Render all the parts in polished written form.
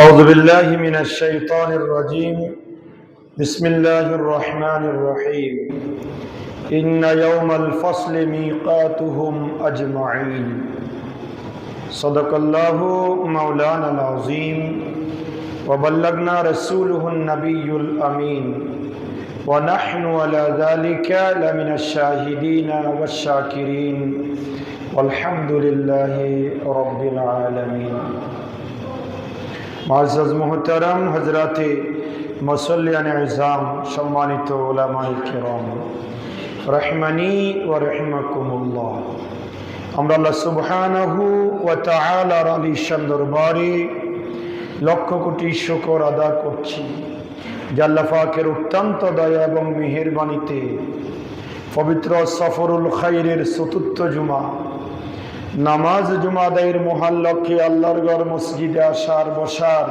أعوذ بالله من الشيطان الرجيم. بسم الله الرحمن الرحيم. إن يوم الفصل ميقاتهم أجمعين. صدق الله مولانا العظيم وبلغنا رسوله النبي الأمين ونحن على ذلك لمن الشاهدين والشاكرين والحمد لله رب العالمين. মুআজ্জাজ মুহতারাম হযরতে মুসল্লিয়ান ইজাম, সম্মানিত উলামায়ে কিরাম, রাহমানি ওয়া রাহিমাকুমুল্লাহ। আমরা আল্লাহ সুবহানাহু ওয়া তাআলার আলিশান দরবারে লক্ষ কোটি শুকর আদা করছি যে আল্লাহ পাকের অত্যন্ত দয়া এবং মেহেরবানিতে পবিত্র সফরুল খাইরের চতুর্থ জুমা নামাজ জুমা আদায়ের মহাল লক্ষ্যে আল্লাহর ঘর মসজিদে আসার বসার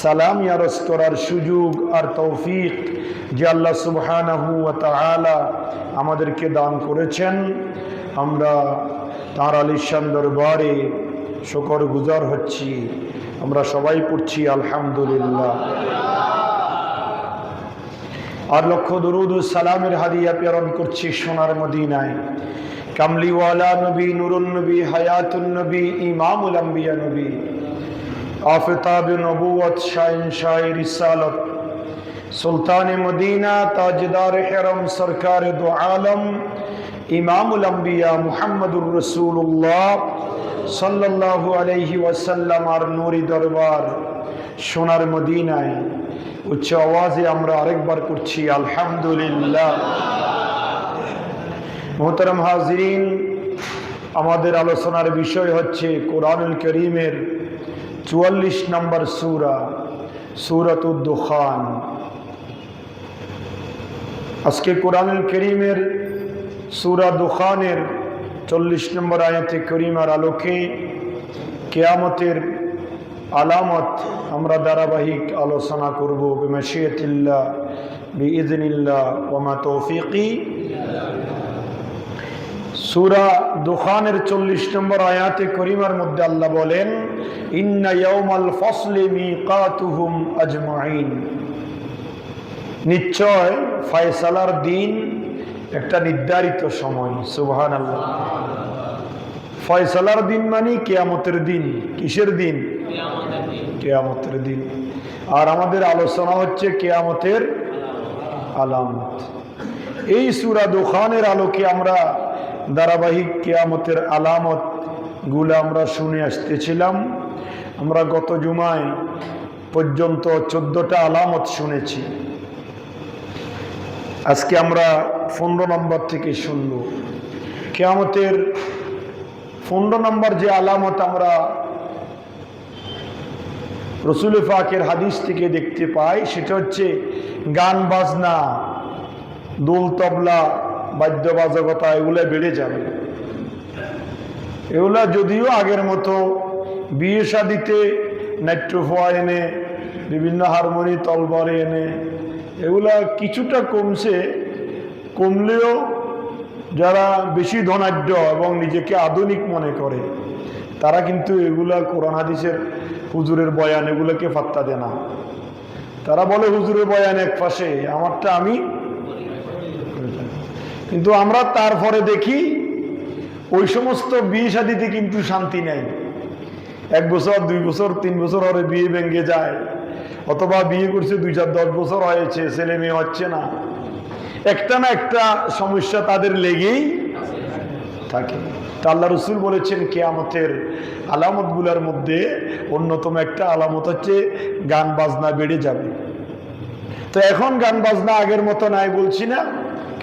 সালাম ইয়ারজ করার সুযোগ আর তৌফিক যে আল্লাহ সুবহানাহু ওয়া তাআলা আমাদেরকে দান করেছেন, আমরা তাঁর আলিশান দরবারে শুকরগুজার হচ্ছি। আমরা সবাই পড়ছি আলহামদুলিল্লাহ। আর লক্ষ দরুদ ও সালামের হাদিয়া প্রেরণ করছি সোনার মদিনায় কামলিওয়ালা নবী, নুরুন নবী, হায়াতুন নবী, ইমামুল আম্বিয়া নবী, আফতাবে নবুয়ত, শাহিনশাহ রিসালত, সুলতানে মদিনা, তাজদার হেরম, সরকারে দো আলম, ইমামুল আম্বিয়া মুহাম্মদুর রাসূলুল্লাহ সাল্লাল্লাহু আলাইহি ওয়াসাল্লাম আর নূরি দরবার সোনার মদিনায় উচ্চ আওয়াজে আমরা আরেকবার করছি আলহামদুলিল্লাহ। মোহতারাম হাজিরিন, আমাদের আলোচনার বিষয় হচ্ছে কোরআনুল কারীমের ৪৪ নম্বর সূরা, সূরাতুদ দুখান। আজকে কোরআনুল কারীমের সূরা দুখানের ৪০ নম্বর আয়াতে কারীমার আলোকে কিয়ামতের আলামত আমরা ধারাবাহিক আলোচনা করব বিমাশিয়াতিল্লাহ বিইذনিল্লাহ ওয়া মা তৌফিকি। সূরা দুখানের ৪০ নম্বর আয়াতে কারীমার মধ্যে আল্লাহ বলেন, ইন্না ইয়াউমাল ফাসলি মিকাতুহুম আজমাইন। নিশ্চয় ফয়সালার দিন একটা নির্ধারিত সময়। সুবহানাল্লাহ। ফয়সালার দিন মানে কিয়ামতের দিন। কিসের দিন? কিয়ামতের দিন। আর আমাদের আলোচনা হচ্ছে কিয়ামতের আলামত। এই সূরা দুখানের আলোকে আমরা ধারাবাহিক কিয়ামতের আলামত গুলো আমরা শুনে আসতেছিলাম। আমরা গত জুমায় পর্যন্ত 14টা আলামত শুনেছি। আজকে আমরা 15 নম্বর থেকে শুনব। কিয়ামতের 15 নম্বর যে আলামত আমরা রাসূল পাকের হাদিস থেকে দেখতে পাই সেটা হচ্ছে গান বাজনা, দোল তবলা, বাদ্যবাজকতা এগুলো বেড়ে যাবে। এগুলা যদিও আগের মতো বিয়ে শাদিতে নাট্যফোয়া এনে, বিভিন্ন হারমোনি তলবারে এনে এগুলা কিছুটা কমছে। কমলেও যারা বেশি ধনাঢ্য এবং নিজেকে আধুনিক মনে করে তারা কিন্তু এগুলা কোরআন হাদিসের হুজুরের বয়ান এগুলোকে পাত্তা দেয় না। তারা বলে হুজুরের বয়ান এক পাশে, আমারটা আমি। কিন্তু আমরা তারপরে দেখি ওই সমস্ত বিয়ে শাদিতে কিন্তু শান্তি নেই। 1 বছর 2 বছর 3 বছর হরে বিয়ে ভেঙে যায়, অথবা বিয়ে করছে 2-4-10 বছর হয়েছে, ছেলে মেয়ে হচ্ছে না। একটা না একটা সমস্যা তাদের লেগেই থাকে। তা আল্লাহ রাসূল বলেছেন কিয়ামতের আলামতগুলোর মধ্যে অন্যতম একটা আলামত হচ্ছে গান বাজনা বেড়ে যাবে। তো এখন গান বাজনা আগের মতো নাই বলছি না,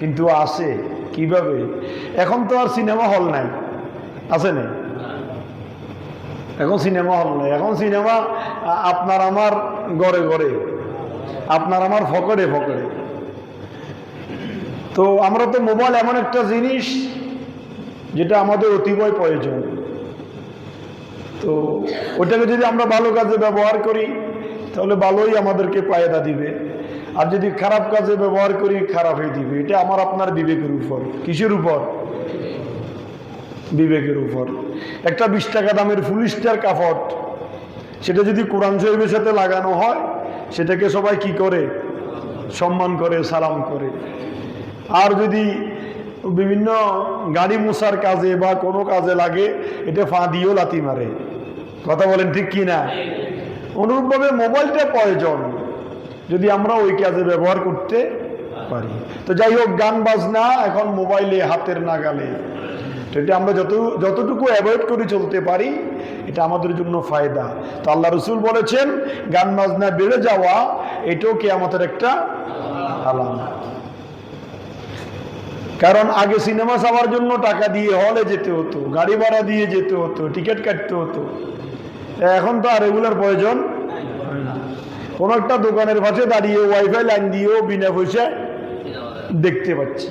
কিন্তু আছে। কিভাবে? এখন তো আর সিনেমা হল নাই, আছে না? এখন সিনেমা হল নাই, এখন সিনেমা আপনার আমার ঘরে ঘরে, আপনার আমার ফকরে ফকরে। তো আমরা তো মোবাইল এমন একটা জিনিস যেটা আমাদের অতিবয় প্রয়োজন। তো ওটাকে যদি আমরা ভালো কাজে ব্যবহার করি তাহলে ভালোই আমাদেরকে ফায়দা দিবে, আর যদি খারাপ কাজে ব্যবহার করি খারাপই দিবে। এটা আমার আপনার বিবেকের উপর। কিসের উপর? বিবেকের উপর। একটা 20 টাকা দামের ফুল স্টার কাপড় সেটা যদি কোরআন শরীফের সাথে লাগানো হয় সেটাকে সবাই কি করে? সম্মান করে, সালাম করে। আর যদি বিভিন্ন গাড়ি মোছার কাজে বা কোনো কাজে লাগে, এটা ফা দিয়েও লাথি মারে। কথা বলেন ঠিক কি না? অনুরূপভাবে মোবাইলটা প্রয়োজন, যদি আমরা ওই কাজে ব্যবহার করতে পারি। তো যাই হোক, গান বাজনা এখন মোবাইলে হাতের নাগালে, তো এটা আমরা যতটুকু অ্যাভয়েড করে চলতে পারি এটা আমাদের জন্য ফায়দা। তো আল্লাহ রসুল বলেছেন গান বাজনা বেড়ে যাওয়া এটাও কিয়ামতের একটা আলামত। কারণ আগে সিনেমা যাওয়ার জন্য টাকা দিয়ে হলে যেতে হতো, গাড়ি ভাড়া দিয়ে যেতে হতো, টিকিট কাটতে হতো। এখন তো আর এগুলোর প্রয়োজন কোন একটা দোকানের পাশে দাঁড়িয়ে ওয়াইফাই লাইন দিয়েও বিনা পয়সায় দেখতে পাচ্ছি।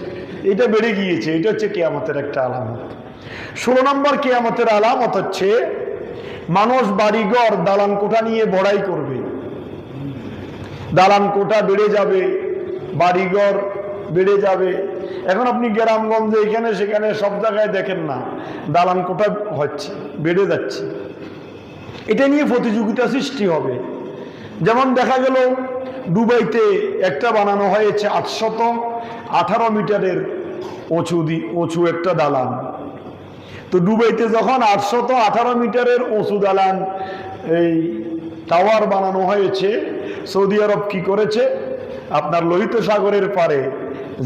এটা বেড়ে গিয়েছে, এটা হচ্ছে কিয়ামতের একটা আলামত। 16 নম্বর কিয়ামতের আলামত হচ্ছে মানুষ বাড়িঘর দালান কোঠা নিয়ে বড়াই করবে। দালান কোঠা বেড়ে যাবে, বাড়িঘর বেড়ে যাবে। এখন আপনি গ্রামগঞ্জে এখানে সেখানে সব জায়গায় দেখেন না, দালান কোঠা হচ্ছে, বেড়ে যাচ্ছে। এটা নিয়ে প্রতিযোগিতা সৃষ্টি হবে। যেমন দেখা গেল দুবাইতে একটা বানানো হয়েছে 818 মিটারের উঁচু একটা দালান। তো দুবাইতে যখন 818 মিটারের উঁচু দালান এই টাওয়ার বানানো হয়েছে, সৌদি আরব কি করেছে? আপনার লোহিত সাগরের পারে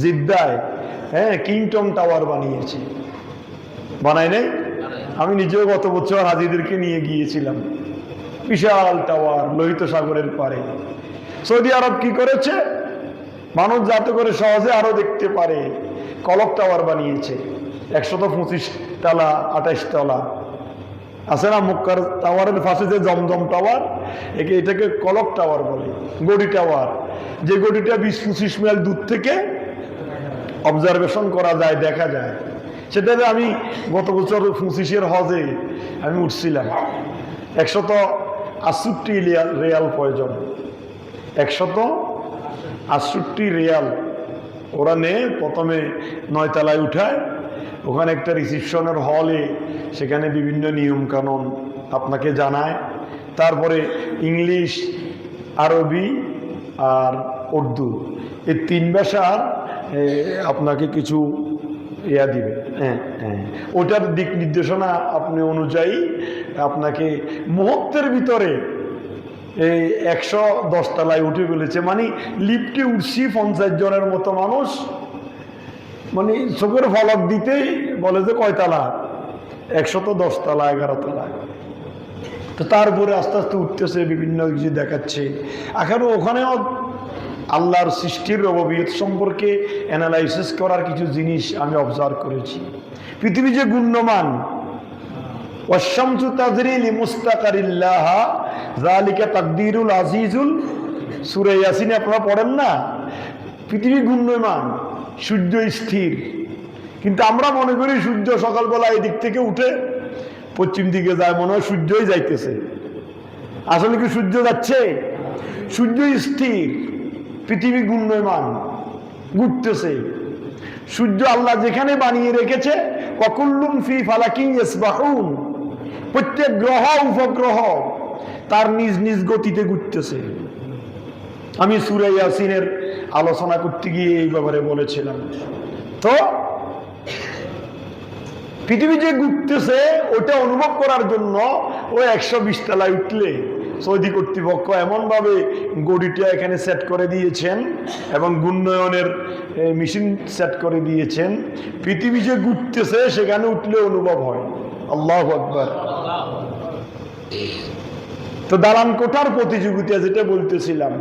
জিদ্দায় কিংটন টাওয়ার বানিয়েছে। বানায় নাই? আমি নিজেও গত বছর হাজিদেরকে নিয়ে গিয়েছিলাম। বিশাল টাওয়ার লোহিত সাগরের পারে। সৌদি আরব কি করেছে? মানুষ যাতে করে সহজে আরো দেখতে পারে, কলক টাওয়ার বানিয়েছে। 125 তলা 28 তলা আছে না মক্কার টাওয়ারের পাশে যে জমজম টাওয়ার, এটাকে কলক টাওয়ার বলে। গড়ি টাওয়ার, যে গড়িটা 20-25 মাইল দূর থেকে অবজারভেশন করা যায়, দেখা যায়। সেটাতে আমি গত বছর 25-এর হজে আমি উঠছিলাম। 168 রিয়াল প্রয়োজন, 168 রিয়াল ওরা নে। প্রথমে 9 তলায় উঠায়, ওখানে একটা রিসিপশনের হলে সেখানে বিভিন্ন নিয়ম কানুন আপনাকে জানায়। তারপরে ইংলিশ, আরবি আর উর্দু, এই 3 ভাষার আপনাকে কিছু ইয়া দিবে। ওটার দিক নির্দেশনা আপনি অনুযায়ী আপনাকে মুহূর্তের ভিতরে এই 110 তলায় উঠে ফেলেছে। মানে লিফটে উঠছি 50 জনের মতো মানুষ, মানে চোখের ফলক দিতেই বলে যে কয় তলা? 110 তলা, 11 তলা। তো তারপরে আস্তে আস্তে উঠতেছে, বিভিন্ন কিছু দেখাচ্ছে। এখনো ওখানেও আল্লাহর সৃষ্টির রববিয়ত সম্পর্কে অ্যানালাইসিস করার কিছু জিনিস আমি অবজার্ভ করেছি। পৃথিবী যে গুণ্যমান, ওয়াশ-শামসু তাজরি লিমুস্তাকারিন লাহা যালিকা তাকদীরুল আজিজুল, সূরা ইয়াসিনে আপনারা পড়েন না? পৃথিবী গুণ্যমান, সূর্য স্থির। কিন্তু আমরা মনে করি সূর্য সকালবেলা এদিক থেকে উঠে পশ্চিম দিকে যায়, মনে হয় সূর্যই যাইতেছে। আসলে কি সূর্য যাচ্ছে? সূর্য স্থির, পৃথিবী গুণ্যমান, ঘুরতেছে। সূর্য আল্লাহ যেখানে বানিয়ে রেখেছে, ওয়াকুল্লুম ফি ফালাকিন ইয়াসবাহুন, প্রত্যেক গ্রহ উপগ্রহ তার নিজ নিজ গতিতে ঘুরতেছে। আমি সূরা ইয়াসিনের আলোচনা করতে গিয়ে এই ব্যাপারে বলেছিলাম। তো পৃথিবী যে ঘুরতেছে ওটা অনুভব করার জন্য ওই 120 তলায় উঠলে সৌদি কর্তৃপক্ষ এমনভাবে গড়িটা এখানে সেট করে দিয়েছেন এবং ঘূর্ণয়নের মেশিন সেট করে দিয়েছেন, পৃথিবী যে ঘুরতেছে সেখানে উঠলে অনুভব হয়। আল্লাহু আকবার। তো দালান কোঠার প্রতিযোগিতা যেটা বলতেছিলাম,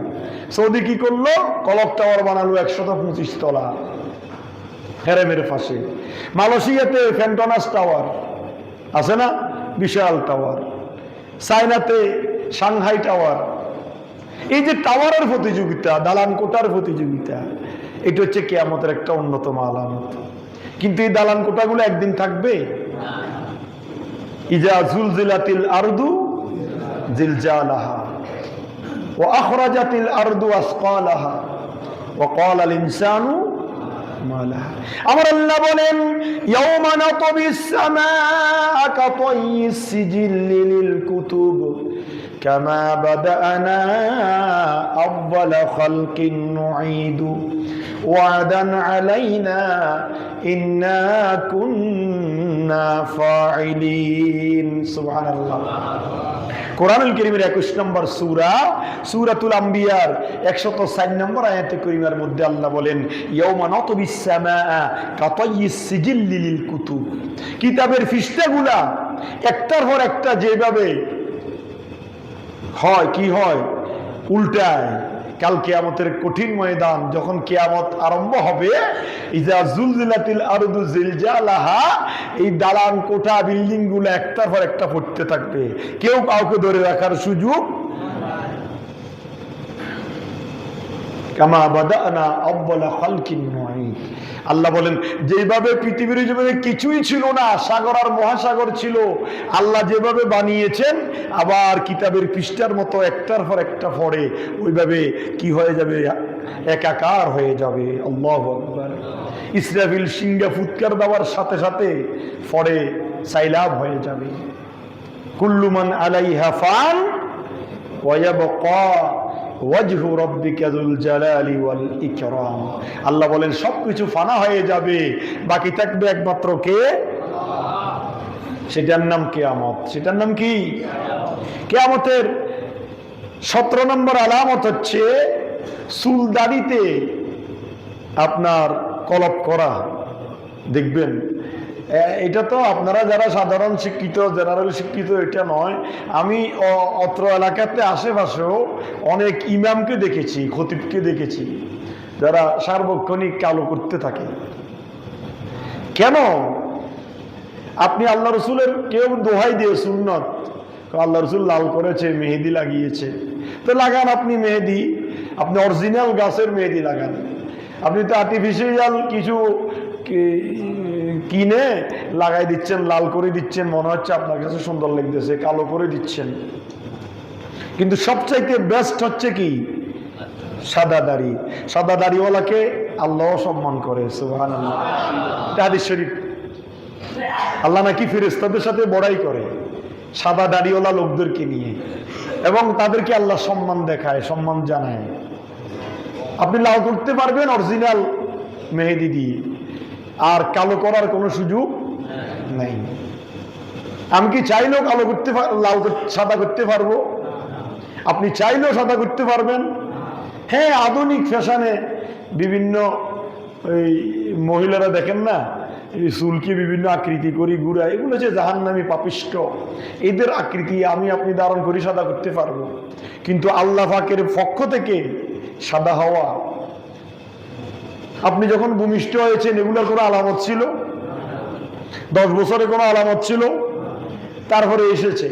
সৌদি কি করলো? কলক টাওয়ার বানালো 125 তলা হেরেমের পাশে। মালয়েশিয়াতে ফ্যান্টনাস টাওয়ার আছে না, বিশাল টাওয়ার। চায়নাতে সাংহাই টাওয়ার। এই যে টাওয়ারের প্রতিযোগিতা, দালান কোঠার প্রতিযোগিতা, এটা হচ্ছে কিয়ামতের একটা অন্যতম আলামত। কিন্তু এই দালান কোঠাগুলো একদিন থাকবে। ইজা জুলজিলাতিল আরদু জিলজালাহা ওয়া আখরাজাতিল আরদু আসকালাহা ওয়া ক্বালাল ইনসানু মা লাহা। আমার আল্লাহ বলেন, ইয়াওমা নাতবিস সামাআ কাতাইয়িস সিজিল্লি লিল কুতুব كما بدأنا أول خلق نعيد وعدا علينا إنا كنا فاعلين سبحان الله কোরআনুল কারীমের 21 নম্বর সূরা সূরাতুল আম্বিয়ার 104 নম্বর আয়াতে কারীমার মধ্যে আল্লাহ বলেন ইয়াউমা নাতবিস সামাআ কাতাইয়িস সিজিল্লি লিল কুতুব কিতাবের পৃষ্ঠাগুলা একটার পর একটা যেভাবে হয় কি হয় উল্টায় কাল কিয়ামতের কঠিন ময়দান যখন কিয়ামত আরম্ভ হবে ইজা জুলজিলাতিল আরদু জিলজালাহা এই দালান কোঠা বিল্ডিং গুলো একটার পর একটা পড়তে থাকবে কেউ কাউকে ধরে রাখার সুযোগ কামা বাদানা আউয়ালা খালকিন নুঈদ আল্লাহ বলেন যেভাবে পৃথিবীর জীবনে কিছুই ছিল না সাগর আর মহাসাগর ছিল আল্লাহ যেভাবে বানিয়েছেন আবার কিতাবের পৃষ্ঠার মতো একটার পর একটা পড়ে ওইভাবে কি হয়ে যাবে একাকার হয়ে যাবে আল্লাহু আকবার ইসরাফিল সিংহা ফুৎকার দেওয়ার সাথে সাথে পড়ে সাইলাব হয়ে যাবে কুল্লু মান আলাইহা ফান ওয়া ইয়াবকা ওয়াজহু রাব্বিকা যুল জালালি ওয়াল ইকরাম আল্লাহ বলেন সবকিছু ফানা হয়ে যাবে বাকি থাকবে একমাত্র কে আল্লাহ সেটার নাম কিয়ামত সেটার নাম কি কিয়ামতের 17 নম্বর আলামত হচ্ছে চুল দাড়িতে আপনার কলপ করা দেখবেন এটা তো আপনারা যারা সাধারণ শিক্ষিত জেনারেল শিক্ষিত এটা নয় আমি অত্র এলাকাতে আশেপাশেও অনেক ইমামকে দেখেছি খতিবকে দেখেছি যারা সার্বক্ষণিক কালো করতে থাকে কেন আপনি আল্লাহ রসুলের কেউ দোহাই দিয়ে সুন্নত আল্লাহ রসুল লাল করেছে মেহেদি লাগিয়েছে তো লাগান আপনি মেহেদি আপনি অরিজিনাল গাছের মেহেদি লাগান আপনি তো আর্টিফিশিয়াল কিছু কিনে লাগাই দিচ্ছেন লাল করে দিচ্ছেন মনে হচ্ছে আপনার কাছে সুন্দর লাগতেছে কালো করে দিচ্ছেন কিন্তু সবচাইতে বেস্ট হচ্ছে কি সাদা দাড়িওয়ালাকে আল্লাহ সম্মান করে সুবহানাল্লাহ হাদিস শরীফ আল্লাহ নাকি ফেরেশতাদের সাথে বড়াই করে সাদা দাড়িওয়ালা লোকদেরকে নিয়ে এবং তাদেরকে আল্লাহ সম্মান দেখায় সম্মান জানায় আপনি লাল করতে পারবেন অরিজিনাল মেহেদি দিয়ে আর কালো করার কোনো সুযোগ নাই আমি কি চাইলেও কালো করতে লাল সাদা করতে পারবো আপনি চাইলেও সাদা করতে পারবেন হ্যাঁ আধুনিক ফ্যাশনে বিভিন্ন ওই মহিলারা দেখেন না এই চুলকে বিভিন্ন আকৃতি করি গুড়া এগুলো হচ্ছে জাহান্নামী পাপিষ্ট এদের আকৃতি আমি আপনি ধারণ করি সাদা করতে পারবো কিন্তু আল্লাহ পাকের পক্ষ থেকে সাদা হওয়া আপনি যখন ভূমিষ্ঠ হয়েছেন এগুলোর কোনো আলামত ছিল 10 বছরে কোনো আলামত ছিল তারপরে এসেছে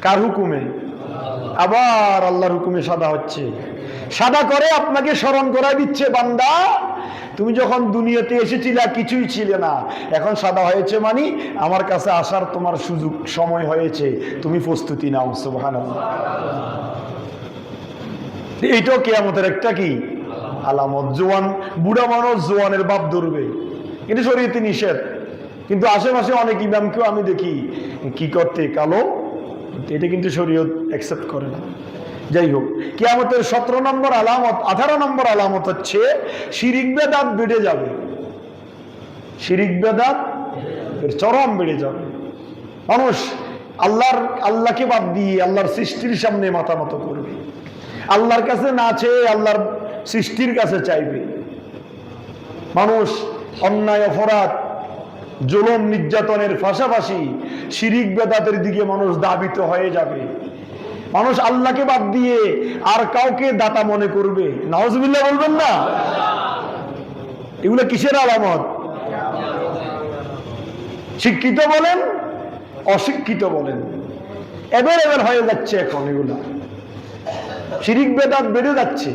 কার হুকুমে আবার আল্লাহর হুকুমে সাদা হচ্ছে সাদা করে আপনাকে স্মরণ করাই দিচ্ছে বান্দা তুমি যখন দুনিয়াতে এসেছিলা কিছুই ছিলে না এখন সাদা হয়েছে মানে আমার কাছে আসার তোমার সুযোগ সময় হয়েছে তুমি প্রস্তুতি নাও সুবহানাল্লাহ এইটাও কিয়ামতের একটা কি আলামত জোয়ান বুড়া মানুষ জোয়ানের বাপ ধরবে কিন্তু শরীয়তে নিষেধ কিন্তু আশেপাশে অনেক ইমামকেও আমি দেখি কি করতে কালো এটা কিন্তু শরীয়ত অ্যাকসেপ্ট করে না যাই হোক কিয়ামতের 17 নম্বর আলামত 18 নম্বর আলামত হচ্ছে শিরিক বেদাত বেড়ে যাবে শিরিক বেদাত চরম বেড়ে যাবে মানুষ আল্লাহকে বাদ দিয়ে আল্লাহর সৃষ্টির সামনে মাথা নত করবে আল্লাহর কাছে না চেয়ে আল্লাহর সৃষ্টির কাছে চাইবে মানুষ অন্যায় অপরাধ জুলুম নির্যাতনের পাশাপাশি শিরিক বেদাতের দিকে মানুষ ধাবিত হয়ে যাবে মানুষ আল্লাহকে বাদ দিয়ে আর কাউকে দাতা মনে করবে নাউজুবিল্লাহ বলবেন না এগুলো কিসের আলামত শিক্ষিত বলেন অশিক্ষিত বলেন এবার হয়ে যাচ্ছে এখন এগুলা শিরিক বেদাত বেড়ে যাচ্ছে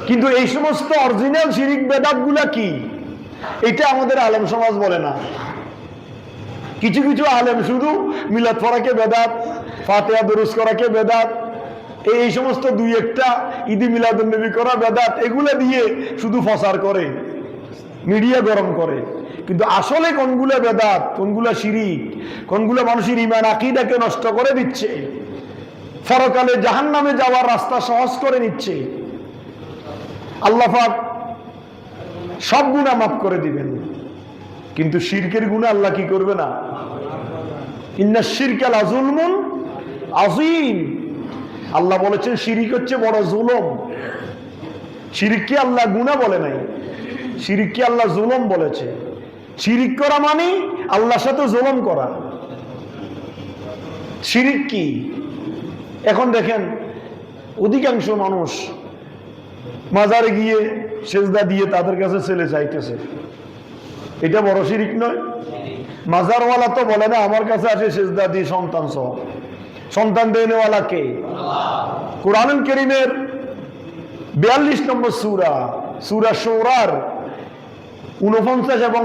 কিন্তু এই সমস্ত অরিজিনাল শিরিক বেদাত গুলা কি এটা আমাদের আলেম সমাজ বলে না কিছু কিছু আলেম শুধু মিলাদ পড়াকে বেদাত ফাতিহা দুরূদ করাকে বেদাত এই সমস্ত দুই একটা ঈদ মিলাদুন নবী করা বেদাত এগুলা দিয়ে শুধু প্রচার করে মিডিয়া গরম করে কিন্তু আসলে কোনগুলা বেদাত কোনগুলা শিরিক কোনগুলা মানুষের ঈমান আকীদাকে নষ্ট করে দিচ্ছে পরকালে জাহান্নামে যাওয়ার রাস্তা সহজ করে নিচ্ছে। আল্লাহ পাক সব গুনাহ মাফ করে দিবেন, কিন্তু শিরকের গুনাহ আল্লাহ কি করবে না? ইন্না শিরকা লাযুলমুন আযীম। আল্লাহ বলেছেন শিরিক হচ্ছে বড় জুলুম। শিরিককে আল্লাহ গুনাহ বলে নাই, শিরিককে আল্লাহ জুলুম বলেছে। শিরিক করা মানে আল্লাহর সাথে জুলুম করা। শিরিক কি? এখন দেখেন অধিকাংশ মানুষ মাজারে গিয়ে সেজদা দিয়ে তাদের কাছে ছেলে চাইতেছে। এটা বড় শিরিক নয়? মাজারওয়ালা তো বলে না আমার কাছে আসে সেজদা দিয়ে সন্তান সহ। সন্তান দেনেওয়ালা কে? কোরআনুল কারীমের 42 নম্বর সূরা, সূরা শূরার 49 এবং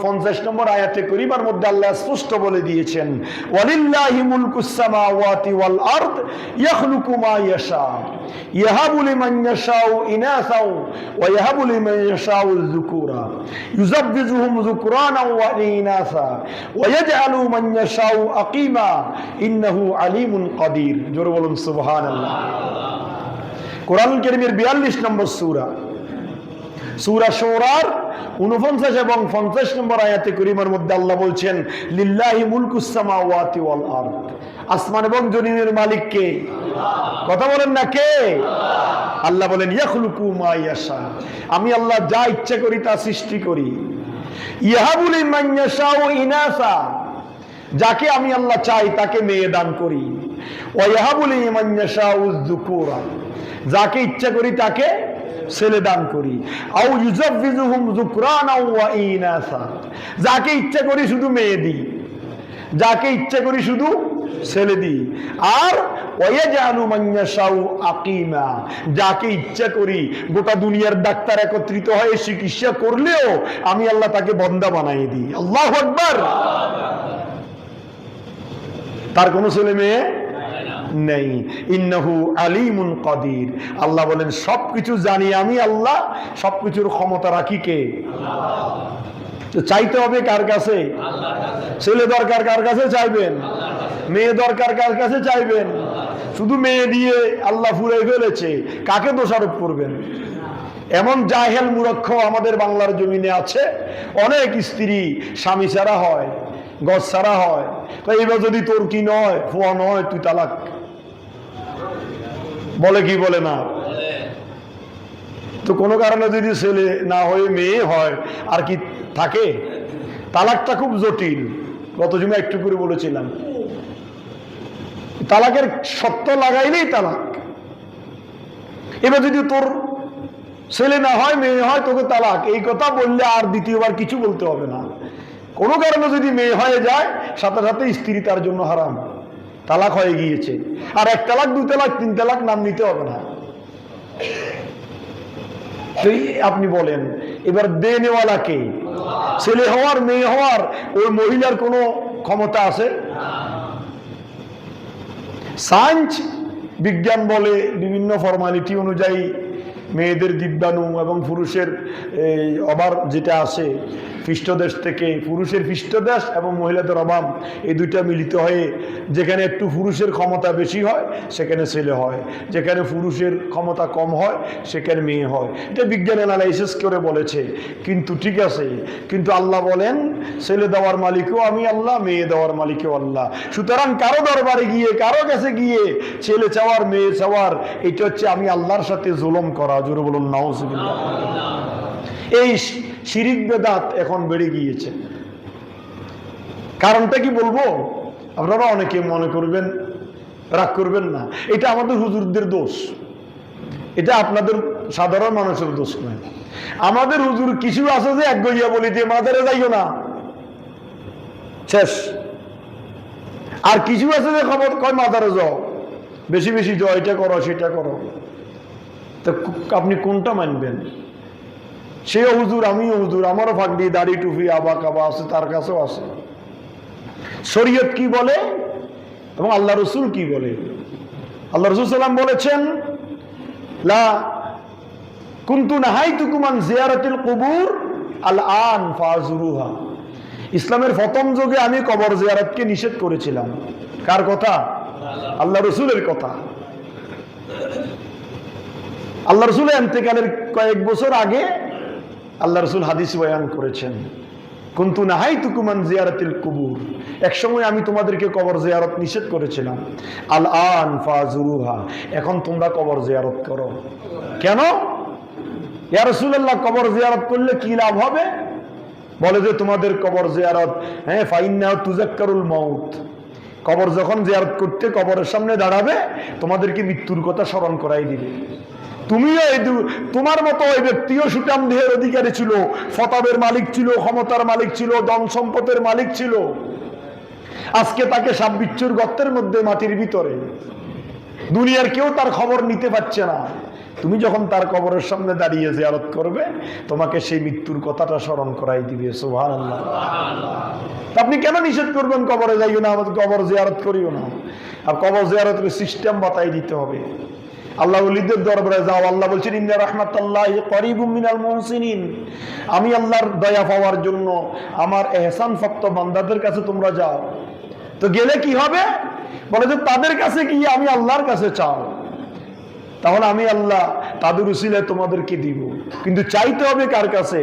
50 নম্বর আয়াতে কারীমার মধ্যে আল্লাহ স্পষ্ট বলে দিয়েছেন, ওয়ালিল্লাহি মুলকুস সামাওয়াতি ওয়াল আরদ ইয়াখলুকু মা ইয়াশা ইয়াহাবু লিমান ইয়াশাউ ইনাসাও ওয়া ইয়াহাবু লিমান ইয়াশাউ যুকুরা ইউযাব্বিজুহুম যুকরানা ওয়া ইনাসা ওয়া ইয়াজআলু মান ইয়াশাউ আকিমা ইন্নাহু আলিমুন কাদির। জোরে বলুন সুবহানাল্লাহ। কোরআনুল কারীমের 42 নম্বর সূরা, সূরা শূরার 49 এবং 50 নম্বর আয়াতে কারীমার মধ্যে আল্লাহ বলছেন, লিল্লাহি মুলকুস সামাওয়াতি ওয়াল আরদ। আসমান এবং জমিনের মালিক কে? কথা বলেন না কে? আল্লাহ বলেন ইয়াখলুকু মা ইয়াশা, আমি আল্লাহ যা ইচ্ছা করি তা সৃষ্টি করি। ইয়াহাবু লিমান ইয়াশাউ ইনাসা, যাকে আমি আল্লাহ চাই তাকে মেয়ে দান করি। ওয়া ইয়াহাবু লিমান ইয়াশাউ যুকুরা, যাকে ইচ্ছা করি তাকে ছেলে দান করি। আও ইউযাব্বিজুহুম যুকরানা ওয়া ইনাসা, যাকে ইচ্ছা করি শুধু মেয়ে দিই, যাকে ইচ্ছা করি শুধু ছেলে দিই। আর ওয়ায়াজআলু মান ইয়াশাউ আকিমা, যাকে ইচ্ছা করি গোটা দুনিয়ার ডাক্তার একত্রিত হয়ে চিকিৎসা করলেও আমি আল্লাহ তাকে বান্দা বানাই দিই। আল্লাহু আকবার। তার কোনো ছেলে মেয়ে নেই। ইন্নাহু আলিমুন কাদির, আল্লাহ বলেন সবকিছু জানি আমি আল্লাহ, সবকিছুর ক্ষমতা রাখি কে? তো চাইতে হবে কার কাছে? ছেলে দরকার কার কাছে চাইবেন? মেয়ে দরকার কার কাছে চাইবেন? শুধু মেয়ে দিয়ে আল্লাহ ফুরাই ফেলেছে, কাকে দোষারোপ করবেন? এমন জাহেল মূর্খ আমাদের বাংলার জমিনে আছে, অনেক স্ত্রী স্বামী ছাড়া হয়, গজ ছাড়া হয়। এইবার যদি তোর কি নয়, ফুয়া নয়, তুই তালাক। বলে কি বলে না? তো কোনো কারণে যদি ছেলে না হয়ে মেয়ে হয় আর কি থাকে? তালাকটা খুব জটিল। গত জুমা একটু করে বলেছিলাম, তালাকের সত্য লাগাইলেই তালাক। এবার যদি তোর ছেলে না হয় মেয়ে হয়, তোকে তালাক, এই কথা বললে আর দ্বিতীয়বার কিছু বলতে হবে না। কোনো কারণে যদি মেয়ে হয়ে যায়, সাথে সাথে স্ত্রী তার জন্য হারাম, তালাক হয়ে গিয়েছে। আর 1 তালাক 2 তালাক 3 তালাক নাম নিতে হবে না। আপনি বলেন এবার দেনেওয়ালা কে? ছেলে হওয়ার মেয়ে হওয়ার ওই মহিলার কোনো ক্ষমতা আছে? সায়েন্স বিজ্ঞান বলে বিভিন্ন ফর্মালিটি অনুযায়ী মেয়েদের দিব্যাণু এবং পুরুষের অভাব যেটা আছে পৃষ্ঠদেশ থেকে, পুরুষের পৃষ্ঠদেশ এবং মহিলাদের অভাব, এই দুইটা মিলিত হয়ে যেখানে একটু পুরুষের ক্ষমতা বেশি হয় সেখানে ছেলে হয়, যেখানে পুরুষের ক্ষমতা কম হয় সেখানে মেয়ে হয়। এটা বিজ্ঞান অ্যানালাইসিস করে বলেছে। কিন্তু ঠিক আছে, কিন্তু আল্লাহ বলেন ছেলে দেওয়ার মালিকও আমি আল্লাহ, মেয়ে দেওয়ার মালিকও আল্লাহ। সুতরাং কারো দরবারে গিয়ে, কারো কাছে গিয়ে ছেলে চাওয়ার মেয়ে চাওয়ার, এটা হচ্ছে আমি আল্লাহর সাথে জুলুম করা। জোরে বলুন নাউজুবিল্লাহ। এই শিরিক বেদাত এখন বেড়ে গিয়েছে। কারণটা কি বলবো? আপনারা অনেকে মনে করবেন, রাগ করবেন না, এটা আমাদের হুজুরদের দোষ, এটা আপনাদের সাধারণ মানুষের দোষ নয়। আমাদের হুজুর কিছু আছে যে এক গইয়া বলি যে মাজারে যাইও না, শেষ। আর কিছু আছে যে খবর কয় মাজারে যাও, বেশি বেশি যাও, এটা করো সেটা করো। তো আপনি কোনটা মানবেন? সেও হুজুর, আমিও হুজুর, আমারও ফাঁকডি দাড়ি টুপি আবা কাবা আছে, তার কাছেও আছে। শরীয়ত কি বলে এবং আল্লাহ রসুল কি বলে? আল্লাহ রসুল সাল্লাম বলেছেন, লা কুনতু নাহাইতুকুম আন জিয়ারাতিল কুবুর আল আন ফাজুরুহা। ইসলামের প্রথম যুগে আমি কবর জিয়ারতকে নিষেধ করেছিলাম। কার কথা? আল্লাহ রসুলের কথা। আল্লাহ রসুল ইন্তেকালের কয়েক বছর আগে আল্লাহ রসুল হাদিস বয়ান করেছেন, কুনতু নাহাইতুকুম আন জিয়ারাতিল কুবুর, এক সময় আমি তোমাদেরকে কবর জিয়ারত নিষেধ করেছিলাম, আল আন ফাজুরুহা, এখন তোমরা কবর জিয়ারত করো। কেন? ইয়া রাসূলুল্লাহ, কবর জিয়ারত করলে কি লাভ হবে? বলে যে তোমাদের কবর জিয়ারত, হ্যাঁ, ফাইন্নাহু তুযাক্কারুল মাউত, কবর যখন জিয়ারত করতে কবরের সামনে দাঁড়াবে তোমাদেরকে মৃত্যুর কথা স্মরণ করাই দিবে। তুমিও তোমার মতো ওই ব্যক্তিও সুটাম দেহের অধিকারী ছিল, ফতাবের মালিক ছিল, ক্ষমতার মালিক ছিল, ধন সম্পদের মালিক ছিল। আজকে তাকে সাপ বিচ্ছুর গর্তের মধ্যে মাটির ভিতরে, দুনিয়ার কেউ তার খবর নিতে পারছে না। তুমি যখন তার কবরের সামনে দাঁড়িয়ে জিয়ারত করবে তোমাকে সেই মৃত্যুর কথাটা স্মরণ করাই দিবে। সুবহানাল্লাহ। আপনি কেন নিষেধ করবেন কবরে যাইও না, আমাদের কবর জিয়ারত করিও না? আর কবর জিয়ারতের সিস্টেম বাতাই দিতে হবে। আল্লাহ ওলিদের দরবারে যাও, আল্লাহ বলছেন ইন্না রাহমাতাল্লাহি করিবুম মিনাল মুহসিনিন, আমি আল্লাহর দয়া পাওয়ার জন্য আমার ইহসান প্রাপ্ত বান্দাদের কাছে তোমরা যাও। তো গেলে কি হবে? বলে যে তাদের কাছে গিয়ে আমি আল্লাহর কাছে চাও, তাহলে আমি আল্লাহ তাদের উসিলায় তোমাদেরকে দিব, কিন্তু চাইতে হবে কার কাছে?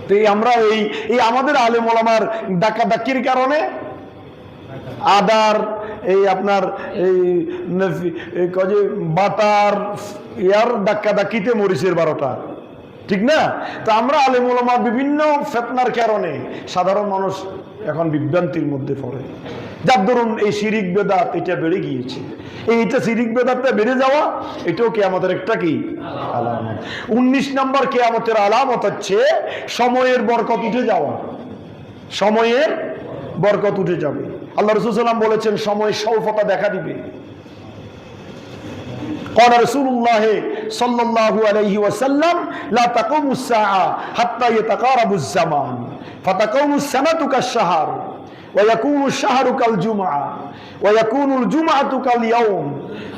তো আমরা এই আমাদের আলেম ওলামার ডাকাডাকির কারণে আদার এই আপনার এই বাটার ইয়ার ডাক্কা ডাকিতে মরিচের 12টা, ঠিক না? তো আমরা আলেম ওলামা বিভিন্ন ফিতনার কারণে সাধারণ মানুষ এখন বিভ্রান্তির মধ্যে পড়ে। যার ধরুন এই শিরিক বেদাত এটা বেড়ে গিয়েছে, এইটা শিরিক বেদাতটা বেড়ে যাওয়া এটাও কিয়ামতের একটা কি আলামত। 19 নম্বর কিয়ামতের আলামত হচ্ছে সময়ের বরকত উঠে যাওয়া। সময়ের বরকত উঠে যাবে। আল্লাহ রাসূল সাল্লাল্লাহু আলাইহি ওয়াসাল্লাম বলেছেন সময় স্বল্পতা দেখা দিবে। قال رسول الله صلى الله عليه وسلم لا تقوم الساعة حتى يتقارب الزمان فتقوم السنة كالشهر ويكون الشهر كالجمعة ويكون الجمعة كاليوم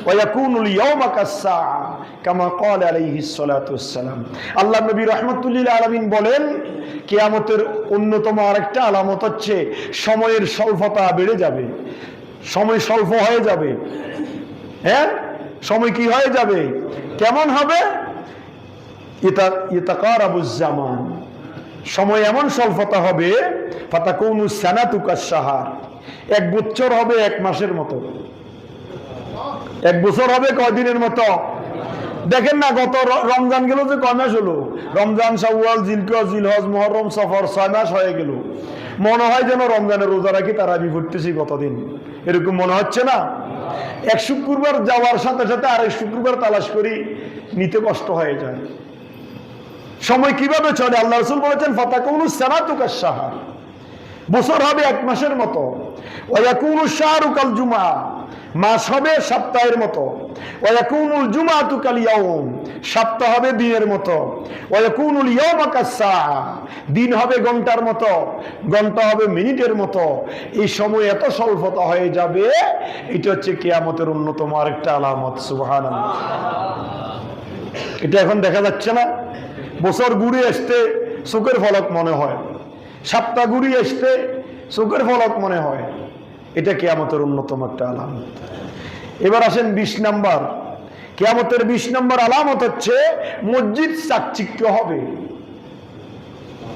ويكون اليوم كالساعة كما قال عليه الصلاة والسلام। আল্লাহ নবী রাহমাতুল্লিল আলামিন বলেন কিয়ামতের অন্যতম আরেকটা আলামত হচ্ছে সময়ের স্বল্পতা বেড়ে যাবে, সময় স্বল্প হয়ে যাবে। হ্যাঁ, সময় কি হয়ে যাবে? কেমন হবে? ইতাকারাবুজ জামান, সময় এমন স্বল্পতা হবে, ফাতাকুনু সানাতু কাশ-শাহর, 1 বছর হবে 1 মাসের মতো। 1 বছর হবে কয়দিনের মতো? দেখেন না, গত রমজান গেল যে কয় মাস হলো? রমজান, শাওয়াল, জিলকদ, জিলহজ, মুহররম, সফর 6 মাস হয়ে গেল। মনে হয় যেন রমজানের রোজা রাখি তারাবি পড়তেছি কতদিন, এরকম মনে হচ্ছে না? 1 শুক্রবার যাওয়ার সাথে সাথে আরেক শুক্রবার তালাশ করি, নিতে কষ্ট হয়ে যায়। সময় কিভাবে চলে? আল্লাহ রাসূল বলেছেন ফাতাকুনু সানাতু কাশ-শাহর, বছর হবে 1 মাসের মতো। ওয়ায়াকুনু শাহরু কাল জুমআ, মাস হবে সপ্তাহের মতো। ওয়ায়াকুনুল জুমআতু কাল ইয়াউম, সপ্তাহ হবে দিনের মতো। ওয়ায়াকুনুল ইয়াউমা কাস-সাআ, দিন হবে ঘন্টার মতো, ঘন্টা হবে মিনিটের মতো। এই সময় এত স্বল্পতা হয়ে যাবে, এটা হচ্ছে কিয়ামতের অন্যতম আরেকটা আলামত। সুবহানাল্লাহ। এটা এখন দেখা যাচ্ছে না? বছর ঘুরে আসতে চোখের ফলক মনে হয়, সপ্তাহ ঘুরে আসতে চোখের ফলক মনে হয়। এটা কিয়ামতের অন্যতম একটা আলামত। এবার আসেন 20 নম্বর। কিয়ামতের 20 নম্বর আলামত হচ্ছে মসজিদ চাকচিক্য হবে,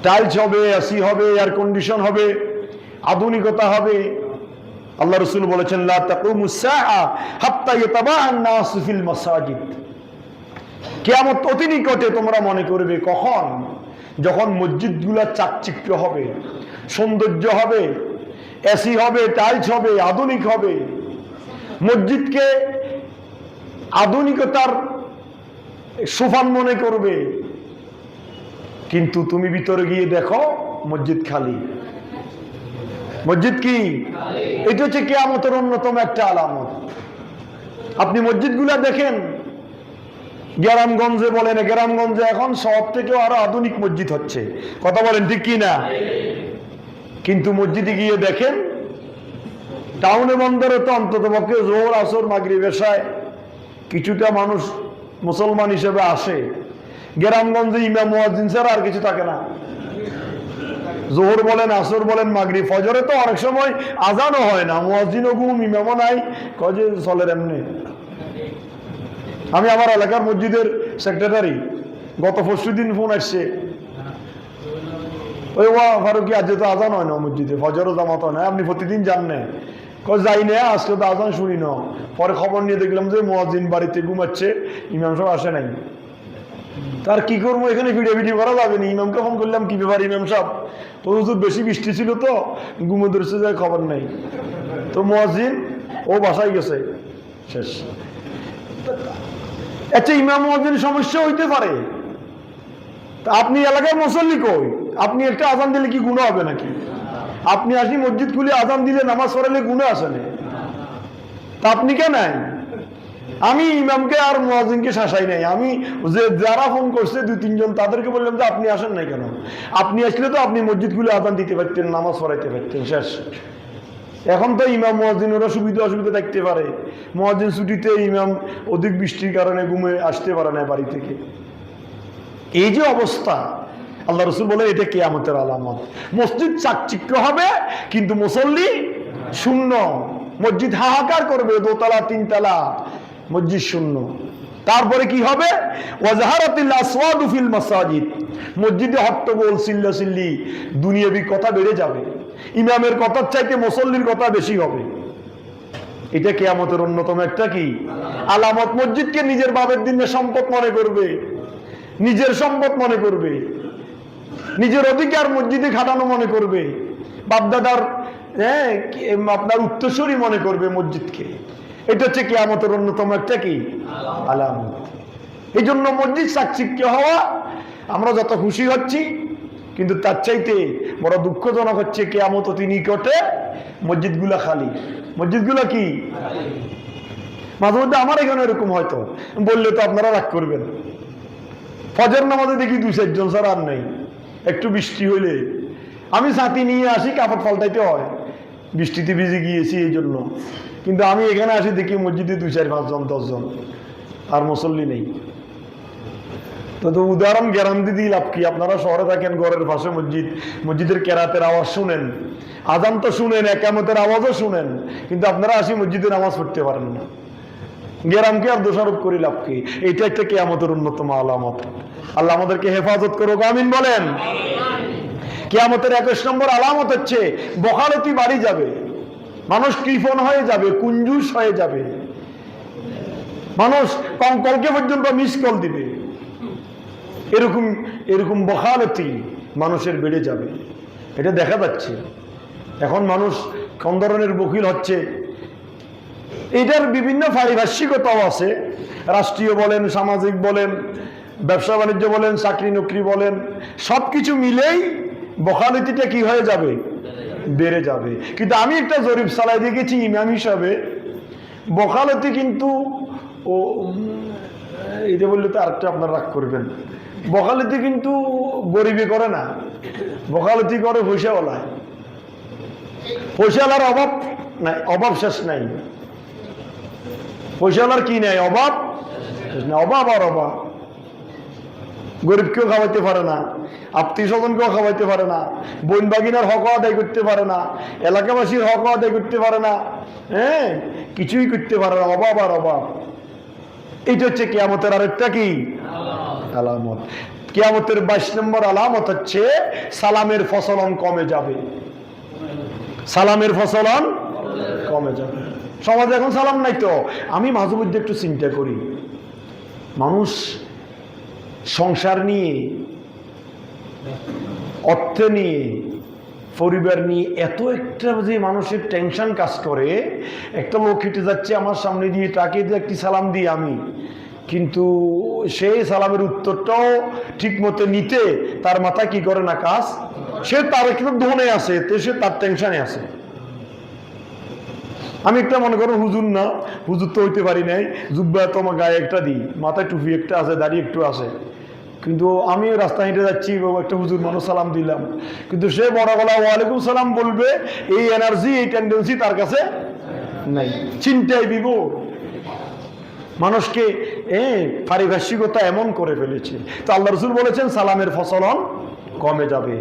টাইলস হবে, এসি হবে, এয়ার কন্ডিশন হবে, আধুনিকতা হবে। আল্লাহ রাসূল বলেছেন লা তাকুমুস সাআ হাত্তা ইয়াতাবাআন নাসু ফিল মাসাজিদ, কিয়ামত অতি নিকটে। তোমরা মনে করবে কখন? যখন মসজিদগুলো চাকচিক্য হবে, সৌন্দর্য হবে, এসি হবে, টাইলস হবে, আধুনিক হবে। মসজিদকে আধুনিকতার সোফান মনে করবে, কিন্তু তুমি ভিতরে গিয়ে দেখো মসজিদ খালি। মসজিদ কি? এটা হচ্ছে কিয়ামতের অন্যতম একটা আলামত। আপনি মসজিদগুলো দেখেন, গ্রামগঞ্জে বলেন, গ্রামগঞ্জে এখন শহর থেকেও আরো আধুনিক মসজিদ হচ্ছে, কথা বলেন ঠিক কি না? কিন্তু মসজিদে গিয়ে দেখেন, টাউনে বন্দরে তো অন্তত পক্ষে জোহর, আসর, মাগরিব, এশায় কিছুটা মানুষ মুসলমান হিসেবে আসে। গ্রামগঞ্জে ইমাম মুয়াজ্জিন ছাড়া আর কিছু থাকে না। জোহর বলেন, আসর বলেন, মাগরিব, ফজরে তো অনেক সময় আজানও হয় না, মুয়াজ্জিনও ঘুম, ইমামও নাই, কয়ে চলে এমনি। আমি আমার এলাকার মসজিদের সেক্রেটারি, গত পরশুদিন ফোন আসছে, ওই ফারুকি আজ তো আজান হয় না মসজিদে, ফজরও জামাত হয় না, আপনি প্রতিদিন যান না? যাই না, আজকে তো আজান শুনি না। পরে খবর নিয়ে দেখলাম যে মুয়াজ্জিন বাড়িতে ঘুমাচ্ছে, ইমাম সাহেব আসে নাই। তার কি করবো, এখানে ভিডিও করা যাবে না। ইমামকে ফোন করলাম, কি ব্যাপার ইমাম সাহেব? তো হুজুর বেশি বৃষ্টি ছিল তো ঘুমো ধরছে, যায় খবর নাই। তো মুয়াজ্জিন ও বাসায় গেছে, শেষ। আচ্ছা, ইমাম মুয়াজ্জিন সমস্যা হইতে পারে, তা আপনি এলাকার মুসল্লি কই? আপনি একটা আজান দিলে কি গুনাহ হবে নাকি? আপনি আসি মসজিদ খুলে আজান দিলে, নামাজ পড়ালে গুনাহ আসে না? তা আপনি কেন নাই? আমি ইমামকে আর মুয়াজ্জিনকে শাসাই নাই। আমি যে যারা ফোন করছে 2-3 জন, তাদেরকে বললাম যে আপনি আসেন নাই কেন? আপনি আসলে তো আপনি মসজিদ খুলে আজান দিতে পারতেন, নামাজ পড়াইতে পারতেন, শেষ। এখন তো ইমাম মুয়াজ্জিন ওরা সুবিধা অসুবিধা দেখতে পারে। মুয়াজ্জিন ছুটিতে, ইমাম অধিক বৃষ্টির কারণে ঘুমে আসতে পারে না বাড়ি থেকে। এই যে অবস্থা, আল্লাহ রাসূল বলে এটা কিয়ামতের আলামত। মসজিদ চাকচিক্য হবে কিন্তু মুসল্লি শূন্য। মসজিদ হাহাকার করবে, 2 তলা 3 তলা, মসজিদ শূন্য। তারপরে কি হবে? ওয়াজাহারাতিল আসওয়াদু ফিল মাসাজিদ, মসজিদে হট্টগোল, চিল্লাচিল্লি, দুনিয়াবি কথা বেড়ে যাবে। ইমামের কথার চাইতে মুসল্লির কথা বেশি হবে। এটা কিয়ামতের অন্যতম একটা কি আলামত। মসজিদকে নিজের বাবের দিনে সম্পদ মনে করবে, নিজের সম্পদ মনে করবে, নিজের অধিকার মসজিদে খাটানো মনে করবে, বাপদাদার আপনার উত্তরসূরি মনে করবে মসজিদকে। এটা হচ্ছে কিয়ামতের অন্যতম একটা কি আলামত। এই জন্য মসজিদ চাকচিক্য হওয়া, আমরা যত খুশি হচ্ছি, কিন্তু তার চাইতে বড় দুঃখজনক হচ্ছে কিয়ামত অতি নিকটে, মসজিদগুলা খালি। মসজিদগুলা কি মাঝে মধ্যে আমার এখানে এরকম হয়তো বললে তো আপনারা রাগ করবেন, ফজর নামাজে দেখি 2-4 জন ছাড়া আর নাই। একটু বৃষ্টি হইলে আমি ছাতি নিয়ে আসি, কাপড় পাল্টাইতে হয়, বৃষ্টিতে ভিজে গিয়েছি এই জন্য। কিন্তু আমি এখানে আসি দেখি মসজিদে 2-4-5 জন 10 জন, আর মুসল্লি নেই। তো উদাহরণ গ্যারান্টি দিয়ে লাভ কি? আপনারা শহরে থাকেন, ঘরের পাশে মসজিদ, মসজিদের কেরাতের আওয়াজ শুনেন, আজান তো শুনেন, একামতের আওয়াজও শুনেন, কিন্তু আপনারা আসি মসজিদে নামাজ পড়তে পারেন না। গ্যারামকে আর দোষারোপ করে লাভ কি? এটা একটা কিয়ামতের অন্যতম আলামত। আল্লাহ আমাদেরকে হেফাজত করুক, আমিন বলেন। কিয়ামতের 21 নম্বর আলামত হচ্ছে বখালতি বাড়ি যাবে, মানুষ কৃপণ হয়ে যাবে, কুঞ্জুস হয়ে যাবে, মানুষ কলকে পর্যন্ত মিস কল দিবে। এরকম এরকম বখালতি মানুষের বেড়ে যাবে, এটা দেখা যাচ্ছে। এখন মানুষ কোন ধরনের বকিল হচ্ছে, এটার বিভিন্ন পারিভাষিকতাও আছে। রাষ্ট্রীয় বলেন, সামাজিক বলেন, ব্যবসা বাণিজ্য বলেন, চাকরি নকরি বলেন, সবকিছু মিলেই বখালতিটা কি হয়ে যাবে? বেড়ে যাবে। কিন্তু আমি একটা জরিপ চালাই দেখেছি ইমাম হিসাবে, বখালতি কিন্তু এটা বললে তো আরেকটা আপনার রাগ করবেন, বখালতি কিন্তু গরিবে করে না, বখালতি করে পয়সাওয়ালায়। পয়সাওয়ালার অভাব নাই, অভাব শেষ নাই। পয়সাওয়ালার কি নাই? অভাব শেষ নাই, অভাব আর অভাব। গরিবকেও খাওয়াইতে পারে না, আত্মীয় স্বজনকেও খাওয়াইতে পারে না, বোন বাগিনার হক আদায় করতে পারে না, এলাকাবাসীর হক আদায় করতে পারে না, কিছুই করতে পারে না, অভাব আর অভাব। এইটা হচ্ছে কিয়ামতের আরেকটা কি আলামত। কিয়ামতের 22 নম্বর আলামত হচ্ছে সালামের ফসলন কমে যাবে। সালামের ফসলন কমে যাবে। সমাজে এখন সালাম নাই তো। আমি মাঝে মধ্যে একটু চিন্তা করি, মানুষ সংসার নিয়ে, অর্থ নিয়ে, পরিবার নিয়ে এত একটা যে মানুষের টেনশন কাজ করে। একটা লোক হেঁটে যাচ্ছে আমার সামনে দিয়ে, তাকে দিয়ে একটি সালাম দিই আমি, কিন্তু সেই সালামের উত্তরটাও ঠিক মতো নিতে তার মাথায় কি করে না কাজ। সে তার একটু ধনে আছে, তো সে তার টেনশনে আছে। আমি একটা মনে করো হুজুর না, হুজুর তো হইতে পারি নাই, জুব্বা তোমার গায়ে একটা দিই, মাথায় টুপি একটা আছে, দাড়ি একটু আছে, কিন্তু আমি রাস্তা হেঁটে যাচ্ছি, একটা হুজুর মানুষ সালাম দিলাম, কিন্তু সে বড় গলা ওয়ালাইকুম সালাম বলবে, এই এনার্জি, এই টেন্ডেন্সি তার কাছে নাই। চিন্তায় দিব মানুষকে পারিভাষিকতা এমন করে ফেলেছে। তো আল্লাহ রাসূল বলেছেন সালামের ফসলন কমে যাবে।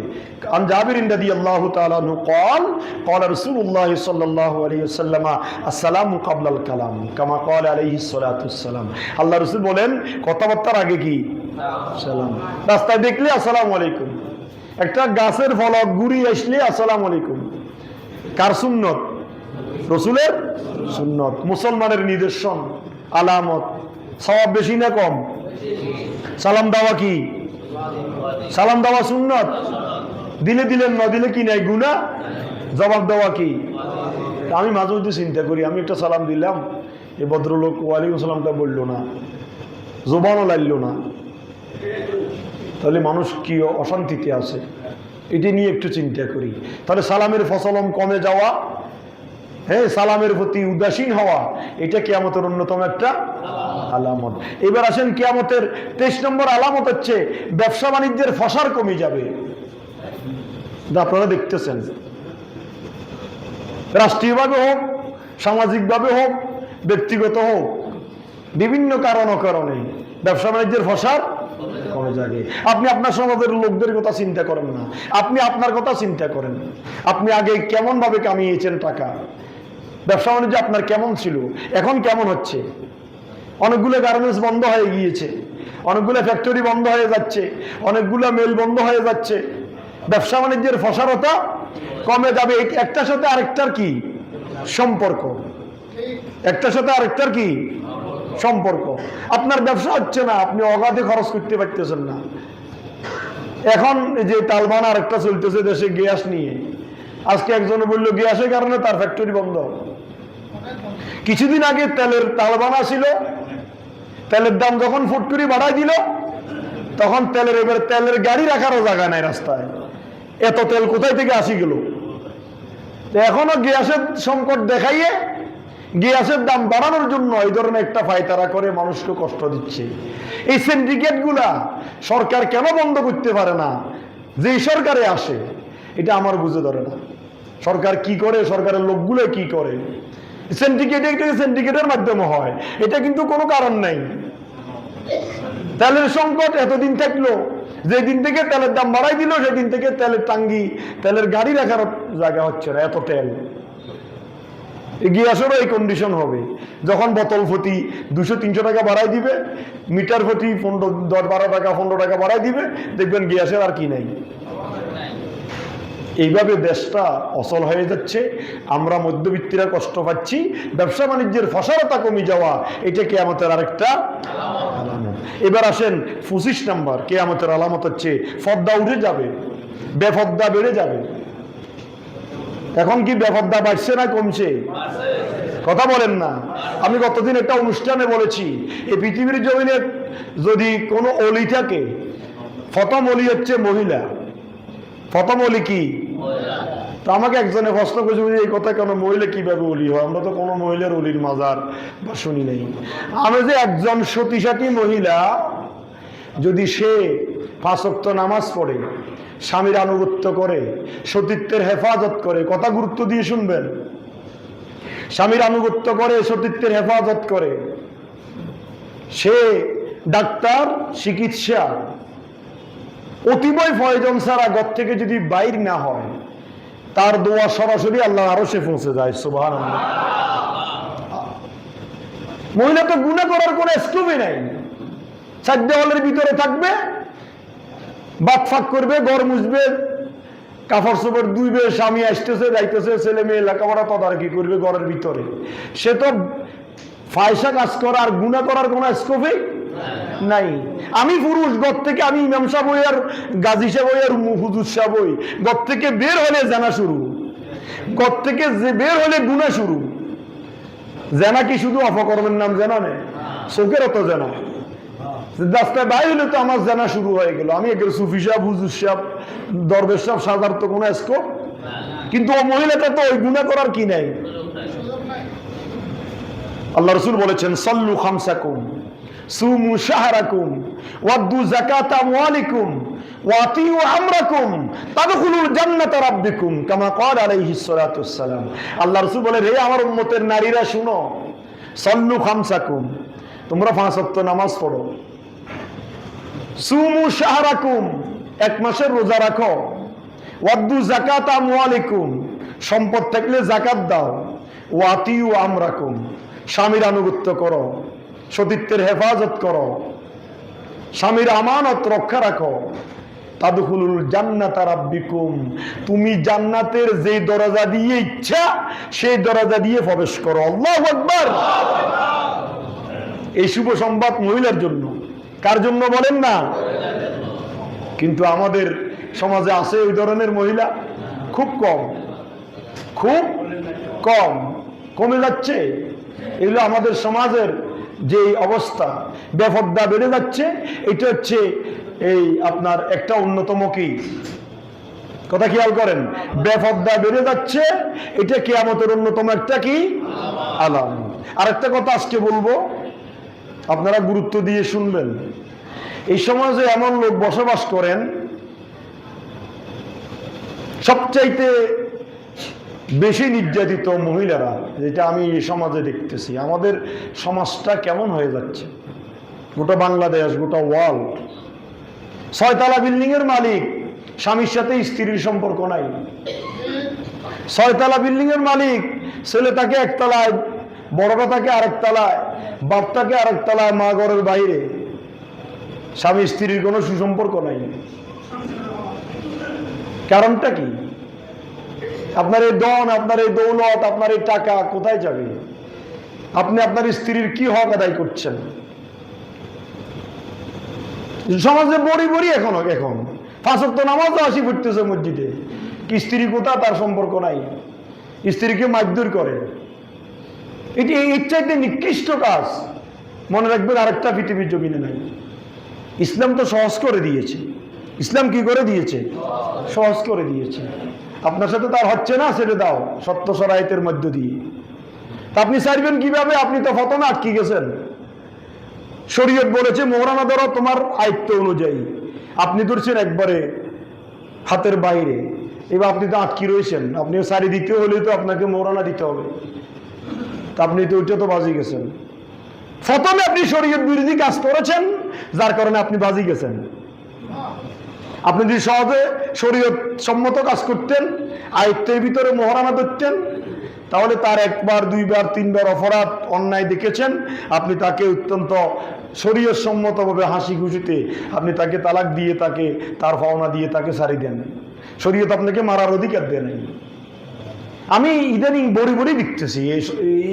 আন জাবির রাদিয়াল্লাহু তাআলা আনহু قال قال رسول الله صلى الله عليه وسلم السلام قبل الكلام كما قال عليه الصلاه والسلام। আল্লাহ রাসূল বলেন কথাবার্তার আগে কি সালাম। রাস্তায় দেখলে আসসালামু আলাইকুম, একটা গাছের ফলক গুড়ি আসলে আসসালামু আলাইকুম। কার সুন্নত? রাসূলের সুন্নত, মুসলমানের নিদর্শন, আলামত। সওয়াব বেশি না কম? সালাম দেওয়া কি? সালাম দেওয়া সুন্নত। দিলে দিলেন, না দিলে কি নাই গুনাহ? জবাব দেওয়া কি? আমি মাঝে মধ্যে চিন্তা করি, আমি একটা সালাম দিলাম, এই ভদ্রলোক ওয়ালাইকুম সালামটা বললো না, জবানও লাগলো না, তাহলে মানুষ কি অশান্তিতে আছে, এটি নিয়ে একটু চিন্তা করি। তাহলে সালামের ফসলম কমে যাওয়া, হ্যাঁ, সালামের প্রতি উদাসীন হওয়া, এটা কিয়ামতের অন্যতম একটা আলামত। এবার আসেন কিয়ামতের 23 নম্বর আলামত হচ্ছে ব্যবসা বাণিজ্যের ফসার কমে যাবে। আপনারা দেখতেছেন, রাষ্ট্রীয়ভাবে হোক, সামাজিকভাবে হোক, ব্যক্তিগত হোক, বিভিন্ন কারণ অকারণে ব্যবসা বাণিজ্যের ফসার কমে যাবে। আপনি আপনার সমাজের লোকদের কথা চিন্তা করেন না, আপনি আপনার কথা চিন্তা করেন। আপনি আগে কেমন ভাবে কামিয়েছেন টাকা, ব্যবসা বাণিজ্য আপনার কেমন ছিল, এখন কেমন হচ্ছে? অনেকগুলো গার্মেন্টস বন্ধ হয়ে গিয়েছে, অনেকগুলো ফ্যাক্টরি বন্ধ হয়ে যাচ্ছে, অনেকগুলো মেল বন্ধ হয়ে যাচ্ছে। ব্যবসা বাণিজ্যের ফসারতা কমে যাবে। একটার সাথে আরেকটার কি সম্পর্ক? একটার সাথে আরেকটার কি সম্পর্ক? আপনার ব্যবসা হচ্ছে না, আপনি অগাধে খরচ করতে পারতেছেন না। এখন যে তালবান আরেকটা চলতেছে দেশে গ্যাস নিয়ে, আজকে একজনে বললো গ্যাসের কারণে তার ফ্যাক্টরি বন্ধ। কিছুদিন আগে তেলের তালবানা ছিল, তেলের দাম যখন ফুট করে বাড়াই দিল, তখন এবার তেলের গাড়ি রাখারও জায়গা নাই রাস্তায়। এত তেল কোথায় থেকে আসি গেল? এখনো গ্যাসের সংকট দেখাইয়ে গ্যাসের দাম বাড়ানোর জন্য এই ধরনের একটা ফায়তারা করে মানুষকে কষ্ট দিচ্ছে। এই সিন্ডিকেট গুলা সরকার কেন বন্ধ করতে পারে না? যে সরকারে আসে, এটা আমার বুঝে ধরে না। সরকার কি করে, সরকারের লোকগুলো কি করে? সিন্ডিকেটের মাধ্যমে হয়, এটা কিন্তু কোনো কারণ নাই। তেলের সংকট এতদিন থাকলো, যেদিন থেকে তেলের দাম বাড়াই দিল সেদিন থেকে তেলের টাঙ্গি, তেলের গাড়ি রাখার জায়গা হচ্ছে না, এত তেল। গ্যাসেরও এই কন্ডিশন হবে, যখন বোতল প্রতি 200-300 টাকা বাড়াই দিবে, মিটার প্রতি 10-12 টাকা 15 টাকা বাড়াই দিবে, দেখবেন গ্যাসের আর কি নাই। এইভাবে দেশটা অচল হয়ে যাচ্ছে, আমরা মধ্যবিত্তরা কষ্ট পাচ্ছি, ব্যবসা বাণিজ্যের ফসারতা কমে যাওয়া, এটা কিয়ামতের আরেকটা আলামত। এবার আসেন 25 নম্বর কিয়ামতের আলামত হচ্ছে পর্দা উঠে যাবে, বেপর্দা বেড়ে যাবে। এখন কি বেপর্দা বাড়ছে না কমছে? কথা বলেন না। আমি গতদিন একটা অনুষ্ঠানে বলেছি, এই পৃথিবীর জমিনে যদি কোনো অলি থাকে, প্রথম অলি হচ্ছে মহিলা। প্রথম অলি কি? তো আমাকে একজনে প্রশ্ন করেছে, এই কথা কেন, মহিলা কিভাবে অলি হয়? আমরা তো কোনো মহিলার অলির মাজার বা শুনি নেই। আমি যে একজন সতীসাথী মহিলা যদি সে 5 ওয়াক্ত নামাজ পড়ে, স্বামীর আনুগত্য করে, সতীত্বের হেফাজত করে, কথা গুরুত্ব দিয়ে শুনবেন, স্বামীর আনুগত্য করে, সতীত্বের হেফাজত করে, সে ডাক্তার, চিকিৎসা অতিবয় প্রয়োজন ছাড়া ঘর থেকে যদি বাইর না হয়, তার দোয়া সরাসরি আল্লাহ আরশে পৌঁছে যায়। সুবহানাল্লাহ। মহিলা তো গুনাহ করার কোনো স্কোপই নাই, 4 দেওয়ালের ভিতরে থাকবে, বাত ফাঁক করবে, ঘর মুছবে, কাপড় চোপড় ধুইবে, স্বামী আসতেছে যাইতেছে, ছেলে মেয়ে লেখাপড়া তদারকি করবে ঘরের ভিতরে। সে তো ফায়সা কাজ করা আর গুনাহ করার কোনো স্কোপই নাই। আমি পুরুষ, ঘর থেকে আমি ইমাম সাহেব হই আর গাজী সাহেব হই আর হুজুর সাহেব হই, ঘর থেকে বের হলে জানা শুরু, ঘর থেকে বের হলে গুনাহ শুরু। জানা কি শুধু অপকর্মের নাম জানা নেই, চোখের অত জানা। রাস্তায় বাইরে হলে তো আমার জানা শুরু হয়ে গেল। আমি একের সুফি সাহেব, হুজুর সাহেব, দরবেশ সাহেব সাজার তো কোনো স্কোপ, কিন্তু ও মহিলাটা তো ওই গুনাহ করার কি নাই। আল্লাহ রাসূল বলেছেন, সাল্লু খামসাকুম সুমু শাহরাকুম ওয়াদ্দু যাকাতা আমওয়ালিকুম ওয়াতিউ আমরাকুম তাদখুলুল জান্নাতা রাব্বিকুম কামা ক্বালা আলাইহিস সালাতু ওয়াসসালাম। আল্লাহ রাসূল বলে, হে আমার উম্মতের নারীরা শুনো, সাল্লু খামসাকুম, তোমরা 5 ওয়াক্ত নামাজ পড়ো, সুমু শাহরাকুম, এক মাসের রোজা রাখো, ওয়াদ্দু যাকাত আমওয়ালিকুম, সম্পদ থাকলে যাকাত দাও, ওয়াতিউ আমরাকুম, স্বামীর আনুগত্য করো, সতীত্বের হেফাজত করো, স্বামীর আমানত রক্ষা রাখো, তাদখুলুল জান্নাতা রাব্বিকুম, তুমি জান্নাতের যে দরজা দিয়ে ইচ্ছা সেই দরজা দিয়ে প্রবেশ করো। আল্লাহু আকবার। এই শুভ সংবাদ মহিলার জন্য। কার জন্য বলেন না? কিন্তু আমাদের সমাজে আছে ওই ধরনের মহিলা? খুব কম, খুব কম, কমে যাচ্ছে। এগুলো আমাদের সমাজের যে অবস্থা, বেপরদা বেড়ে যাচ্ছে। এটা হচ্ছে এই আপনার একটা অন্যতম কি কথা খেয়াল করেন, বেপরদা বেড়ে যাচ্ছে, এটা কিয়ামতের অন্যতম একটা কি আলাম। আর একটা কথা আজকে বলবো, আপনারা গুরুত্ব দিয়ে শুনবেন। এই সমাজে এমন লোক বসবাস করেন, সবচাইতে বেশি নির্যাতিত মহিলারা, যেটা আমি এই সমাজে দেখতেছি। আমাদের সমাজটা কেমন হয়ে যাচ্ছে, গোটা বাংলাদেশ, গোটা ওয়ার্ল্ড। 6 তলা বিল্ডিং এর মালিক, স্বামীর সাথে স্ত্রীর সম্পর্ক নাই। 6 তলা বিল্ডিং এর মালিক, ছেলে তাকে একতলায়, বড়টা থাকে আরেক তলায়, বাপ থাকে আরেক তলায়, মা ঘরের বাইরে, স্বামী স্ত্রীর কোনো সুসম্পর্ক নাই। কারণটা কি? আপনার এই ধন, আপনার এই দৌলত, আপনার এই টাকা কোথায় যাবে? আপনি আপনার স্ত্রীর কি হক আদায় করছেন? সমাজে বড়ি এখন 5 ওয়াক্ত নামাজও আসি পড়তেছে মসজিদে, কি স্ত্রী কোথা তার সম্পর্ক নাই, স্ত্রীকে মারধর করে। এটি এর চাইতে নিকৃষ্ট কাজ মনে রাখবেন আরেকটা পৃথিবীর জমিনে নাই। ইসলাম তো সহজ করে দিয়েছে। ইসলাম কি করে দিয়েছে? সহজ করে দিয়েছে। আপনার সাথে তার হচ্ছে না, ছেড়ে দাও সত্য শরায়তের মধ্য দিয়ে। তা আপনি চাইবেন কিভাবে? আপনি তো ফতনা আটকে গেছেন। শরীয়ত বলেছে মোহরানা ধরো তোমার আয়ত্ত অনুযায়ী, আপনি ধরছেন একবারে হাতের বাইরে। এবার আপনি তো আটকে রয়েছেন, আপনিও সারি দিতে হলে তো আপনাকে মোহরানা দিতে হবে। তা আপনি তো ওইটা তো বাজি গেছেন। প্রথমে আপনি শরীয়ত বিরোধী কাজ করেছেন, যার কারণে আপনি বাজি গেছেন। আপনি যদি সহজে শরীয়ত সম্মত কাজ করতেন, আয়ত্তের ভিতরে মোহরানা ধরতেন, তাহলে তার 1 বার 2 বার 3 বার অপরাধ অন্যায় দেখেছেন, আপনি তাকে অত্যন্ত শরীয়ত সম্মতভাবে হাসি খুশিতে আপনি তাকে তালাক দিয়ে, তাকে তার পাওনা দিয়ে তাকে ছাড়ি দেন। শরীয়ত আপনাকে মারার অধিকার দেয় নাই। আমি ইদানিং বড়ি দেখতেছি,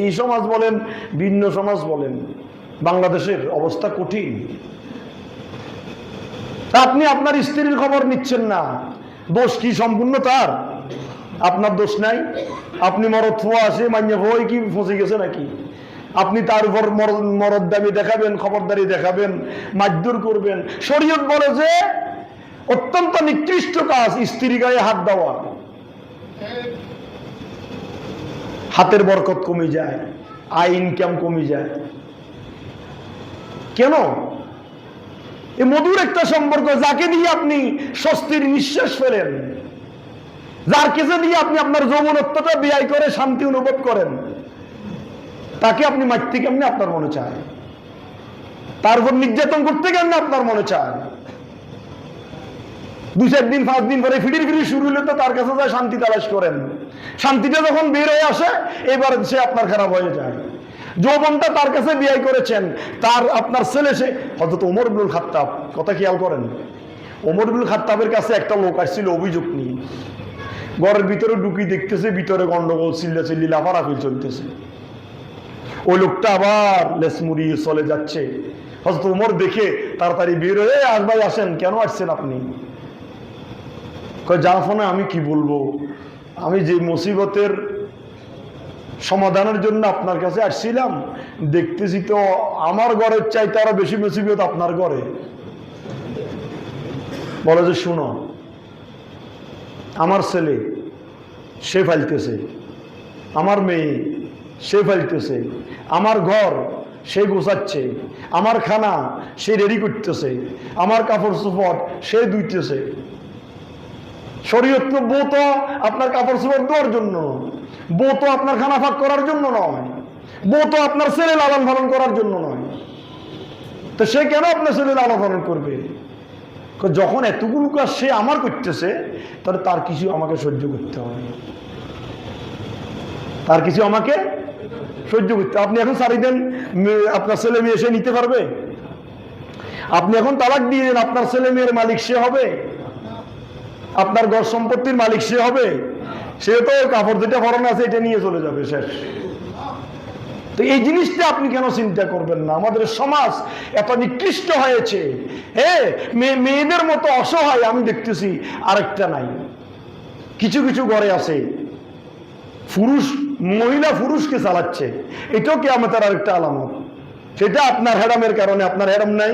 এই সমাজ বলেন, ভিন্ন সমাজ বলেন, বাংলাদেশের অবস্থা কঠিন। আপনি আপনার স্ত্রীর খবর নিচ্ছেন না, দোষ কি সম্পূর্ণ তার? আপনার দোষ নাই। আপনি মরদ ফোয়া আসে মাইয়া ভয় কি ফসে গেছে নাকি? আপনি তার উপর মরদদামি দেখাবেন, খবরদারি দেখাবেন, মারধর করবেন। শরীয়ত বলে যে অত্যন্ত নিকৃষ্ট কাজ স্ত্রী গায়ে হাত দেওয়া। হাতের বরকত কমে যায়, আয় ইনকাম কমে যায়। কেন? এই মধুর একটা সম্পর্ক, যাকে দিয়ে আপনি স্বস্তির নিঃশ্বাস ফেলেন, যার কাছে দিয়ে আপনি আপনার যৌবনত্বটা ব্যয় করে শান্তি অনুভব করেন, তাকে আপনি মারতে কেমনে আপনার মনে চায়? তার উপর নির্যাতন করতে কেমনে আপনার মনে চায়? 2-4 দিন 5 দিন পরে ফিরি শুরু হলে তো তার কাছে যায় শান্তি তালাশ করেন। শান্তিটা যখন বের হয়ে আসে, এবার সে আপনার খারাপ হয়ে যায়। যৌবনটা তার কাছে ব্যয় করেছেন, তার আপনার ছেলে, সে হযরত ওমর ইবনুল খাত্তাব, কথা খেয়াল করেন, ওমর ইবনুল খাত্তাবের কাছে একটা লোক আসছিল অভিযোগ নিয়ে। ঘরের ভিতরে ঢুকি দেখতেছে ভিতরে গন্ডগোল, চিল্লাচিল্লি, লাফালাফি চলতেছে। ওই লোকটা আবার লেস মুড়িয়ে চলে যাচ্ছে। হযরত ওমর দেখে তাড়াতাড়ি বের হয়ে, ভাই আসেন, কেন আসছেন আপনি? কয় জাফনা, আমি কি বলবো, আমি যে মুসিবতের সমাধানের জন্য আপনার কাছে আসছিলাম, দেখতেছি তো আমার ঘরের চাইতে আরো বেশি মুসিবত আপনার ঘরে। বলে যে শুনো, আমার ছেলে সে ফাইলতেছে, আমার মেয়ে সে ফাইলতেছে, আমার ঘর সে গোছাচ্ছে, আমার খানা সে রেডি করতেছে, আমার কাপড় চোপড় সে ধুইতেছে। শরীয়ত বউ তো আপনার কাপড় চোপড় দেওয়ার জন্য, বউ তো আপনার খানা ফাঁক করার জন্য নয়, বউ তো আপনার ছেলে লালন পালন করার জন্য নয়। তো সে কেন আপনার ছেলে লালন পালন করবে? যখন এতগুলো কাজ সে আমার করতেছে, তাহলে তার কিছু আমাকে সহ্য করতে হবে, তার কিছু আমাকে সহ্য করতে। আপনি এখন ছাড়ি দেন, আপনার ছেলে মেয়ে সে নিতে পারবে? আপনি এখন তালাক দিয়ে দেন, আপনার ছেলে মেয়ের মালিক সে হবে? আপনার ঘর সম্পত্তির মালিক সে হবে? সে তো কাপড় যেটা পরানো আছে এটা নিয়ে চলে যাবে, শেষ। তো এই জিনিসটা আপনি কেন চিন্তা করবেন না? আমাদের সমাজ এত নিকৃষ্ট হয়েছে, হ্যাঁ, মেয়েদের মতো অসহায় আমি দেখতেছি আরেকটা নাই। কিছু কিছু ঘরে আছে মহিলা পুরুষকে চালাচ্ছে, এটাও কিয়ামতের আরেকটা আলামত। সেটা আপনার হেরামের কারণে, আপনার হেরাম নাই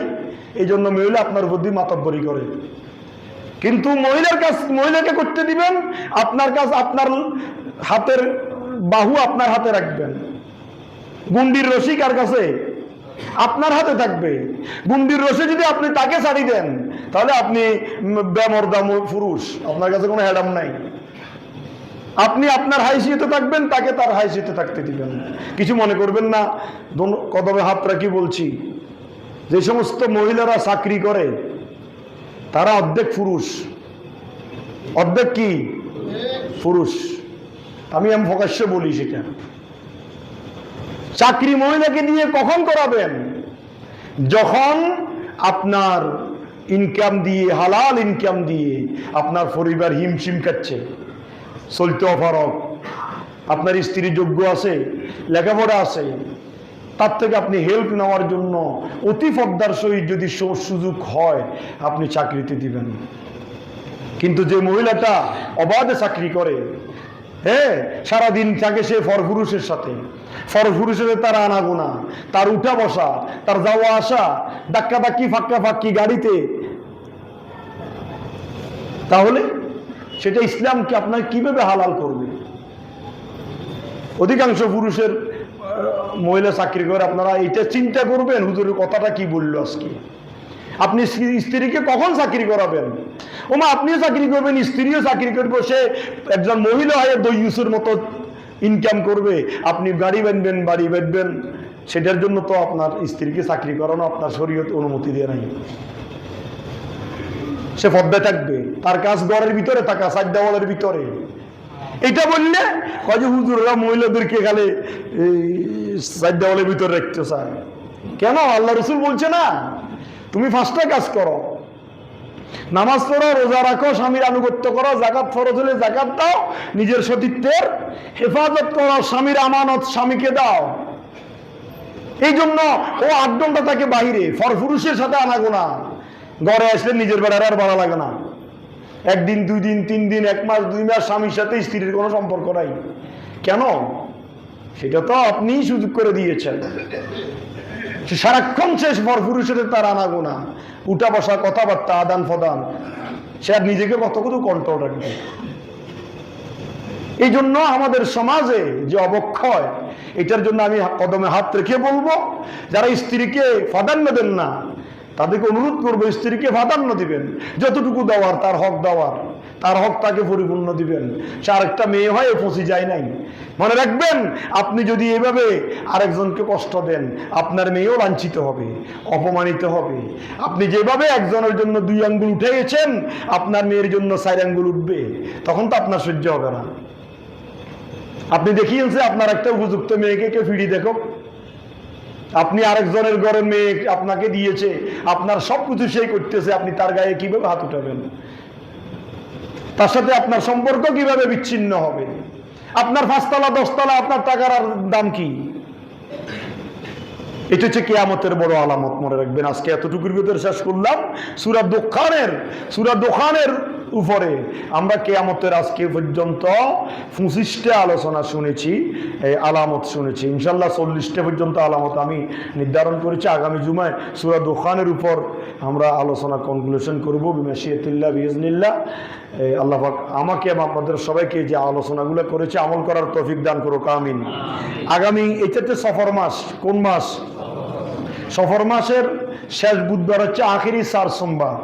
এই জন্য মহিলা আপনার বুদ্ধি মাতব্বরি করে। কিন্তু মহিলার কাজ মহিলাকে করতে দিবেন, আপনার কাজ আপনার হাতের বাহু আপনার হাতে রাখবেন। গুন্ডির রশি কার কাছে? আপনার হাতে থাকবে। গুন্ডির রশি যদি আপনি তাকে ছাড়ি দেন, তাহলে আপনি বেমর্দা পুরুষ, আপনার কাছে কোনো হেডাম নাই। আপনি আপনার হাইসিয়তে থাকবেন, তাকে তার হাইসিয়তে থাকতে দিবেন। কিছু মনে করবেন না, কদমে হাত রাখি বলছি, যে সমস্ত মহিলারা চাকরি করে তারা অর্ধেক পুরুষ। অর্ধেক কি? পুরুষ। আমি প্রকাশ্যে বলি সেটা। চাকরি মহিলাকে দিয়ে কখন করাবেন? যখন আপনার ইনকাম দিয়ে, হালাল ইনকাম দিয়ে আপনার পরিবার হিমশিম খাচ্ছে, চলতে অপারক, আপনার স্ত্রী যোগ্য আছে, লেখাপড়া আছে, তার থেকে আপনি হেল্প নেওয়ার জন্য অতি পদ্মার সহিত যদি সুযোগ হয় আপনি চাকরিতে দিবেন। কিন্তু যে মহিলাটা অবাধে চাকরি করে, হ্যাঁ, সারাদিন থাকে সে ফরপুরুষের সাথে, ফরপুরুষের তার আনাগোনা, তার উঠা বসা, তার যাওয়া আসা, ধাক্কা ধাক্কি ফাক্কা ফাক্কি গাড়িতে, তাহলে সেটা ইসলামকে আপনার কিভাবে হালাল করবে? অধিকাংশ পুরুষের মহিলা চাকরি করে, আপনারা এটা চিন্তা করবেন হুজুরের কথাটা কি বললো আজকে। আপনি স্ত্রীকে কখন চাকরি করাবেন? ওমা আপনিও চাকরি করবেন, স্ত্রীও চাকরি করবে, সে একজন মহিলা হয়ে দইয়ুসের মতো ইনকাম করবে, আপনি গাড়ি বাঁধবেন, বাড়ি বাঁধবেন, সেটার জন্য তো আপনার স্ত্রীকে চাকরি করানো আপনার শরীয়ত অনুমতি দেয় নাই। সে পদ্মায় থাকবে, তার কাজ ঘরের ভিতরে থাকা, চার দেওয়ালের ভিতরে। এটা বললে কয় যে হুজুররা মহিলাদেরকে খালি চার দেওয়ালের ভিতরে রাখতে চায়। কেন? আল্লাহ রসুল বলছে না তুমি 5টা কাজ করো, নামাজ পড়ো, রোজা রাখো, স্বামীর আনুগত্য করো, জাকাত ফরজ হলে জাকাত দাও, নিজের সতীত্বের হেফাজত করো, স্বামীর আমানত স্বামীকে দাও। এই জন্য ও 8 ঘন্টা থাকে বাহিরে, ফরপুরুষের সাথে আনাগোনা, ঘরে আসলে নিজের বেড়ার আর ভালো লাগে না। 1 দিন 2 দিন 3 দিন 1 মাস 2 মাস স্বামীর সাথে স্ত্রীর কোনো সম্পর্ক নাই। কেন? সেটা তো আপনিই সুযোগ করে দিয়েছেন। সে সারাক্ষণ শেষ ফরপুরুষের তার আনাগোনা, উঠা বসা, কথাবার্তা, আদান প্রদান, সে আর নিজেকে কতটুকু কন্ট্রোল রাখবে? এই জন্য আমাদের সমাজে যে অবক্ষয়, এটার জন্য আমি কদমে হাত রেখে বলবো, যারা স্ত্রীকে প্রাধান্য দেন না তাদেরকে অনুরোধ করবো স্ত্রীকে প্রাধান্য দিবেন, যতটুকু দেওয়ার, তার হক দেওয়ার, তার হক তাকে পরিপূর্ণ দিবেন। সে আরেকটা মেয়ে হয়ে ফসি যায় নাই। মনে রাখবেন, আপনি যদি এভাবে আরেকজনকে কষ্ট দেন, আপনার মেয়েও লাঞ্ছিত হবে, অপমানিত হবে। আপনি যেভাবে একজনের জন্য 2 আঙ্গুল উঠে গেছেন, আপনার মেয়ের জন্য 4 আঙ্গুল উঠবে, তখন তো আপনার সহ্য হবে না। আপনি দেখিয়েছেন আপনার একটা উপযুক্ত মেয়েকে কেউ ফিরি দেখো, আপনি আরেকজনের ঘরের মেয়ে আপনাকে দিয়েছে, আপনার সবকিছু সেই করতেছে, আপনি তার গায়ে কিভাবে হাত উঠাবেন? তার সাথে আপনার সম্পর্ক কিভাবে বিচ্ছিন্ন হবে? আপনার 5 তলা 10 তলা আপনার টাকার আর দাম কি? এটা হচ্ছে কিয়ামতের বড় আলামত, মনে রাখবেন। আজকে এতটুকুর ভিতরে শেষ করলাম। সূরা দোখানের উপরে আমরা কিয়ামতের আজকে পর্যন্ত 25টা আলোচনা শুনেছি, আলামত শুনেছি। ইনশাল্লাহ 40টা পর্যন্ত আলামত আমি নির্ধারণ করেছি। আগামী জুমায় সূরা দোখানের উপর আমরা আলোচনা কনক্লুশন করবো বিমাশিয়াতিল্লাহ বিইজনিল্লাহ। আল্লাহ পাক আমাকে এবং আপনাদের সবাইকে যে আলোচনাগুলো করেছে আমল করার তৌফিক দান করুক, আমিন। আগামী এটাতে সফর মাস, কোন মাস? সফর মাসের শেষ বুধবার হচ্ছে আখিরি 4 সোমবার।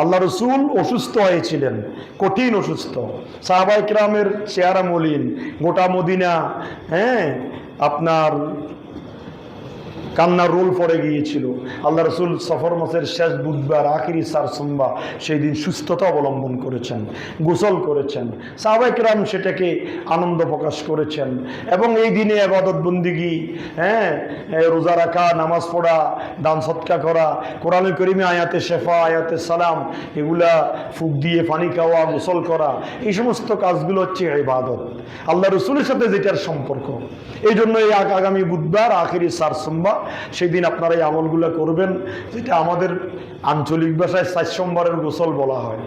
আল্লাহ রসুল অসুস্থ হয়েছিলেন, কঠিন অসুস্থ, সাহাবায়ে কেরামের চেহারা মলিন, গোটা মদিনা, হ্যাঁ, আপনার কান্নার রোল পড়ে গিয়েছিল। আল্লাহ রসুল সফর মাসের শেষ বুধবার আখিরি সার সোমবার সেই দিন সুস্থতা অবলম্বন করেছেন, গোসল করেছেন। সাহাবায়ে কেরাম সেটাকে আনন্দ প্রকাশ করেছেন এবং এই দিনে ইবাদত বন্দিগি, রোজা রাখা, নামাজ পড়া, দান সৎকা করা, কোরআনে কারীমে আয়াতে শেফা, আয়াতে সালাম, এগুলা ফুক দিয়ে পানি খাওয়া, গোসল করা, এই সমস্ত কাজগুলো হচ্ছে ইবাদত, আল্লাহ রসুলের সাথে যেটার সম্পর্ক। এই জন্য এই আগামী বুধবার আখিরি সার সোমবার সেই দিন আপনারা এই আমলগুলো করবেন, যেটা আমাদের আঞ্চলিক ভাষায় 4 সোমবারের গোসল বলা হয়।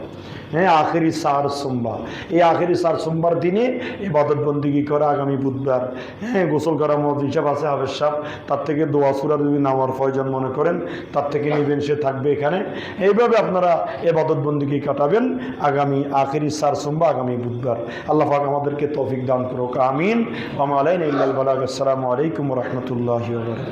আখেরি সার সোমবার, এই আখেরি সার সোমবার দিনে ইবাদত বন্দিগি করে আগামী বুধবার গোসল করা মত হিসাব আছে হাফেজ সাহেব, তার থেকে দোয়া সূরা যদি নামার প্রয়োজন মনে করেন তার থেকে নেবেন, সে থাকবে এখানে। এইভাবে আপনারা ইবাদত বন্দিগি কাটাবেন আগামী আখেরি সার সোমবার আগামী বুধবার। আল্লাহ পাক আমাদেরকে তৌফিক দান করুক, আমিন। ওয়া মা আলাইনা ইল্লাল বালাগ। আসসালামু আলাইকুম ওয়া রাহমাতুল্লাহি ওয়া বারাকাতুহু।